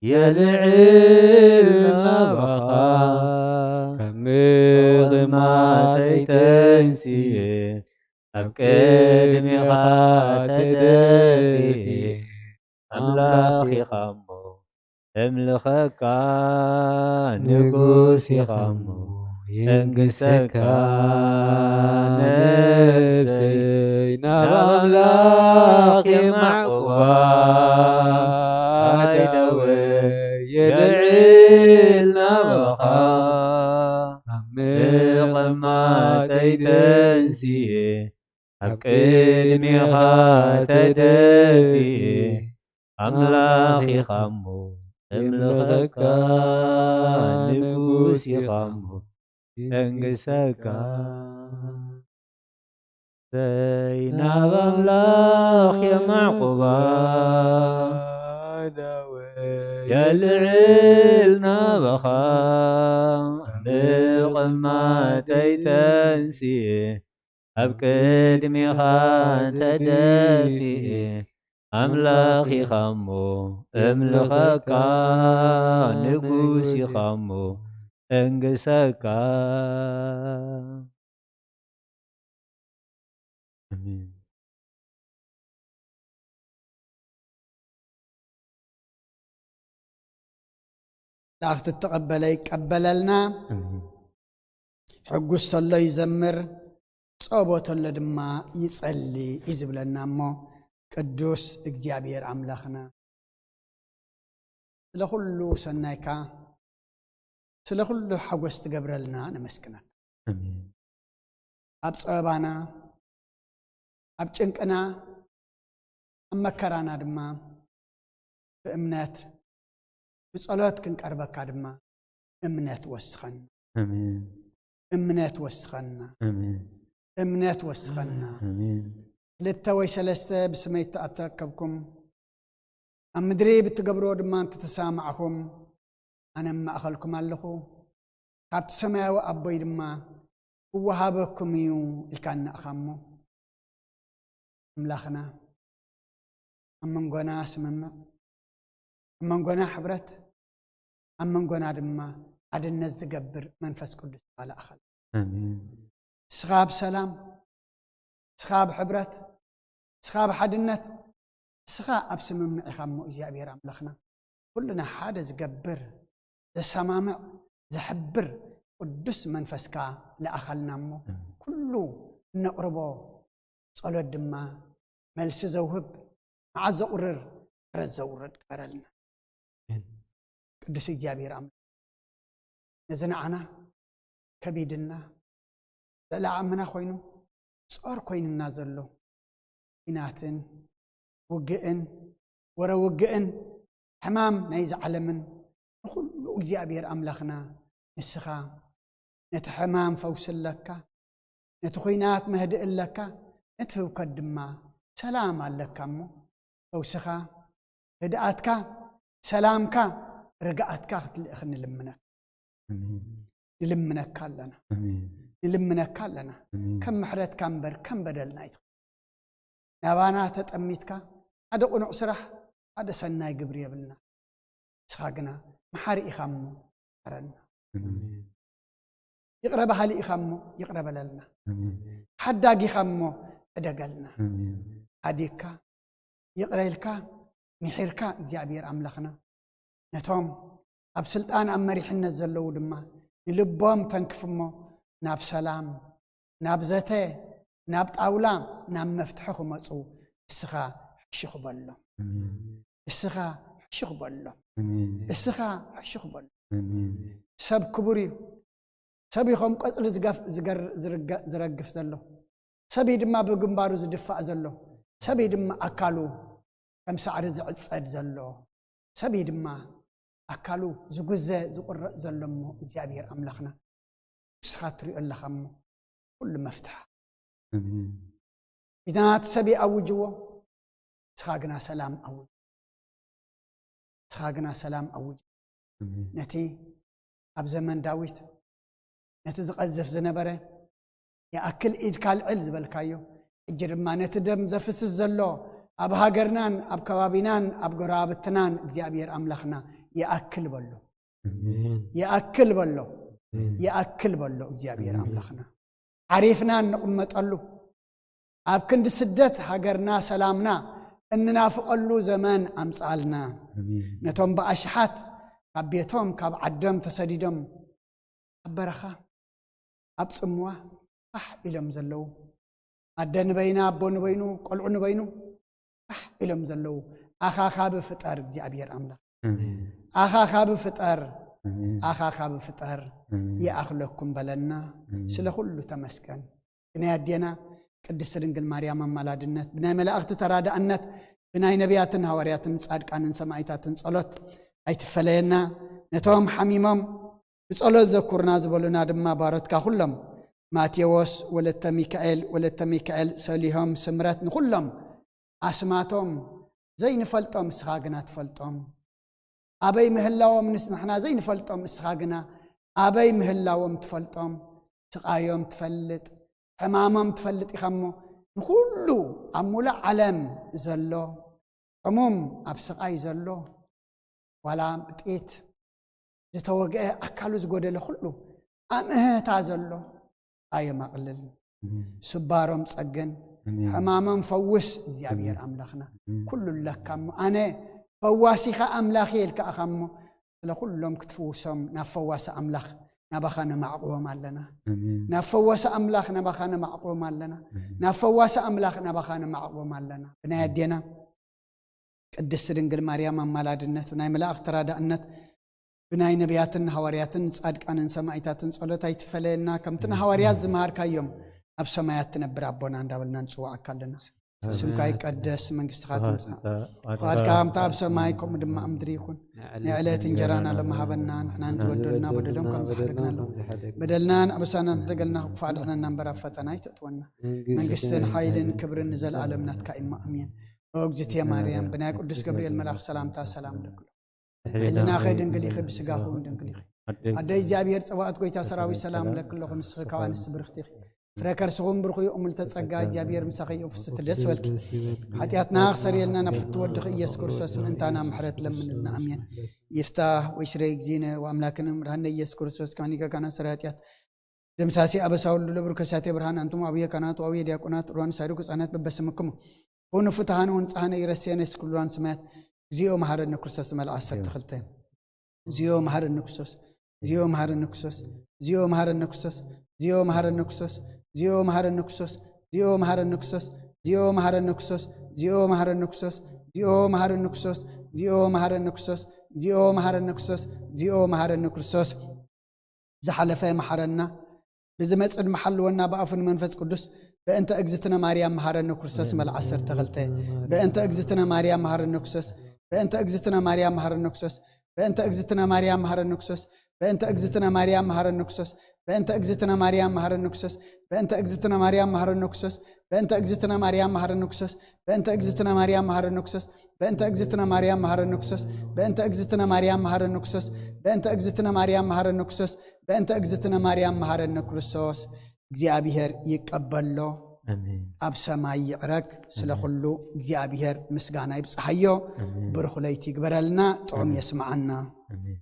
የልዕል ናባኻ ካብ ምቕማጠይ ተንስየ ኣብ ቅድሚኻ ተደፊአ ኣምላኺኻ እሞ እምልኸካ ንጉስ ኢኻ እሞ የንግሰካ ነፍሰይ ናብ ኣምላኽ የማዕቁባ ደወይ የልዕል ናባኻ ኣብ ምቕማጠይ ተንስየ ኣብ ቅድሚኻ ተደፊአ ኣምላኺኻ እሞ እምልኸካ ንጉስ ኢኻ እሞ የንግሰካ ሰይ ናብ ኣምላኽ የማዕቁባ የልዕል ናባኻ ምቕማጠይ ተንስየ ኣብ ቅድሚኻ ተደፊአ ኣምላኺኻ እሞ እምልኸካ ንጉስ ኢኻ እሞ እንግሰካ አሜን። ላእኽቲ ተቐበለ ይቀበለልና ሕጉስ ተሎ ይዘምር ጸቦ ተሎ ድማ ይጸሊ ይዝብለና እሞ ቅዱስ እግዚአብሔር አምላኽና ስለኹሉ ሰናይካ ስለኹሉ ሓጎስ ትገብረልና ነመስግና ኣብ ጸባና ኣብ ጭንቅና ኣብ መከራና ድማ በእምነት بصلوات كنقربك دما امنات وسخنا امين امنات وسخنا امين امنات وسخنا امين للتوي سلسته بسمي تاكبكم ام مدري بتقبروا دما انت تسامعهم انا ما اخلكم اللخو حتى سماوي ابوي دما وهابكم يو الكان اخمو املاخنا امن غنا سمما أمن قنا حبرت أمن قنا دما عد الناس تقبر منفس قدس على أخل آمين سخاب سلام سخاب حبرت سخاب حدنت سخاب أبسم من إخام إجابي رام لخنا كلنا حادث قبر السمامع زحبر قدس منفسكا لأخلنا مو كله نقربه صلوا الدما ملس زوهب عز قرر رز ورد قرلنا قدس إجابير أمر نزنعنا كبيدنا لا عمنا خوينو صار كوين النازل له إناتن وجئن ورا وجئن حمام نيز علمن نقول እግዚአብሔር أملخنا نسخا نتحمام فوس لك نتخينات مهدئ لك نتهوك الدماء سلام عليك أمو فوسخا هدأتك سلامك رجعتك أخذ نلمنك كلنا نلمنك كلنا كم محرت كمبر كم بدلنا نبانا تتأميتك هذا قنع سرح هذا سناي جبريا بلنا سخاقنا محاري إخامو قرنا يقرب حالي إخامو يقرب لنا حداقي خامو أدقلنا هديك يقرألك محيرك እግዚአብሔር أملخنا نتوم أب سلطان أمريحنا الزلو دما نلبهم تنكفمو ناب سلام ناب زته ناب طاولا ناب مفتحكم مصو السخا حشخ بلو السخا حشخ بلو السخا حشخ بلو سب كبري سبيخم قصل زرقف زلو سبي دما بغنبارو زدفع زلو سبي دما أكالو كم سعر زعصد زلو سبي دما أكالو زغزة زقرق زلمو እግዚአብሔር أملخنا سخاتري الله خمو كل مفتح إذا سبي أوجوه سخاقنا سلام أوج سخاقنا سلام أوج نتي أب زمن داويت نتي زقزف زنبره يأكل إيد كالعلز بالكايو الجرما نتدم زفس الزلو أب هاجرنان أب كوابينان أب قرابتنان እግዚአብሔር أملخنا يأكل بلو يأكل بلو يأكل بلو እግዚአብሔር أملخنا عريفنا نقمت قلو أب كند سدت هاجرنا سلامنا إننا فقلو زمان أمسالنا نتوم بأشحات كبيتهم كاب عدم تسديدم أبرخا أبصموا أح إلهم زلو أدن بينا أبون بينو قلعن بينو أح إلهم زلو أخا خاب فتار እግዚአብሔር أملخ أخا خاب فتار أخا خاب فتار يأخلكم بلنا سلا كله تمسكن بناي دينا قدس ድንግል ማርያም አማላድነት بناي መላእክት ተራዳእነት بناي ነቢያትን ሐዋርያትን ጻድቃንን ሰማዕታትን ጸሎት አይትፈለየና ነቶም ሐሚሞም بጸሎት ዘኩርና ዝበሉና ድማ ባሮትካ ሁሎም ማቴዎስ ወለተ ሚካኤል ሰሊሆም ስምረት ንኩሎም አስማቶም ዘይንፈልጦም እስኻግና ትፈልጦም አበይ ምህላዎም ንስናሕና ዘይንፈልጦም እስኻግና አበይ ምህላዎም ትፈልጦም ስቃዮም ትፈልጥ ሕማሞም ትፈልጥ ኢኸሞ ንኩሉ ኣብ ሙሉእ ዓለም ዘሎ ሕሙም ኣብ ስቃይ ዘሎ ዋላ ጥቂት ዝተወግአ ኣካሉ ዝጎደለ ኩሉ ኣምህታ ዘሎ ኣየማቕልል ስባሮም ፀገን ሕማሞም ፈውስ እግዚአብሔር أملخنا كل لك أنا فواسيخ أملاخ يلك أخمو لكلهم كتفوسهم نفواس أملاخ نبخنا معقوم لنا نفواس أملاخ نبخنا معقوم لنا نفواس أملاخ نبخنا معقوم لنا بنادينا قدس ድንግል ማርያም አማላድነት ብናይ መላእክት ተራዳእነት ብናይ ነቢያትን ሐዋርያትን ጻድቃንን ሰማዕታትን ጸሎት አይትፈለየና ከምትን ሐዋርያት ዝማርካዮም ኣብ ሰማያት ትነብር አቦና እንዳበልና ንጽዋዕ አካልና ስምካ ይቀደስ መንግሥትካ ትምጻእ ፈቃድካ ከምታ ኣብ ሰማይ ከምኡ ድማ ኣብ ምድሪ ይኹን ንዕለት እንጀራና ለመሃበና ንሕና ንዝበደልና በደሎም ከም ዝሓደግናሎ በደልናን ኣበሳናን ደገልና ክፋድሕና እምበር ኣብ ፈተና ይተእትወና መንግሥትን ሓይልን ክብርን ንዘለኣለም ናትካ ኢማ ኣሜን ወእግዝእትየ ማርያም ብናይ ቅዱስ ገብርኤል መልአክ ሰላምታ ሰላም ለክሎ ሕልና ኸይድንግል ይኸ ብስጋኹ ድንግል ይኸ ኣደይ እግዚአብሔር ጽባኦት ጎይታ ሰራዊት ሰላም ለክለኹ ንስኺ ካብ ኣንስቲ ብርኽቲ ኢኺ ፍረከርስኹም ብርኹ እሙል ተጸጋ እግዚአብሔር ምሳኺ ፍስት ደስ በልኪ ኃጢአትና ክሰሪየልና ነፍት ወድኽ ኢየሱስ ክርስቶስ ምእንታና ምሕረት ለምንልና አሜን ይፍታህ ወይሽረይ ጊዜነ ወአምላክነ ምርሃነ ኢየሱስ ክርስቶስ ካኒከ ካና ሰሪ ኃጢአት ደምሳሴ አበሳውሉ ለብርከሳቴ ብርሃን አንቱም አብየ ካናቱ አብየ ዲያቆናት ሩዋን ሳይሩክ ሕፃናት በበስምክሙ ሁኑ ፍትሃን ወንጻነ ይረስየነ ስኩሉራን ሰማያት እግዚኦ መሐረነ ክርስቶስ መልአክ ሰተኽልተ እግዚኦ መሐረነ ክርስቶስ እግዚኦ መሐረነ ክርስቶስ እግዚኦ መሐረነ ክርስቶስ እግዚኦ መሐረነ ክርስቶስ እግዚኦ መሐረነ ክርስቶስ እግዚኦ መሐረነ ክርስቶስ እግዚኦ መሐረነ ክርስቶስ እግዚኦ መሐረነ ክርስቶስ እግዚኦ መሐረነ ክርስቶስ እግዚኦ መሐረነ ክርስቶስ እግዚኦ መሐረነ ክርስቶስ እግዚኦ መሐረነ ክርስቶስ زحلفه محرنا بزمصد محلونا بأفن منفس قدس بأنت أجزتنا مريم مهارنا كرسس مال عصر تغلته بأنت أجزتنا مريم مهارنا كرسس بأنت أجزتنا مريم مهارنا كرسس بأنت أجزتنا مريم مهارنا كرسس بأنت أجزتنا مريم مهارنا كرسس بأنت أجزتنا مريم مهارنا كرسس بأنت أجزتنا مريم مهارنا كرسس بأنت أجزتنا مريم مهارنا كرسس بأنت أجزتنا مريم مهارنا كرسس بأنت أجزتنا مريم مهارنا كرسس بأنت أجزتنا مريم مهارنا كرسس بأنت أجزتنا مريم مهارنا كرسس بأنت أجزتنا مريم مهارنا كرسس እግዚአብሔር ይቀበሎ አሜን ኣብ ሰማይ ይዕረግ ስለ ሁሉ እግዚአብሔር ምስጋና ይብጽሐዮ ብሩኽ ለይቲ ይግበረልና ጥዑም የስማዓና አሜን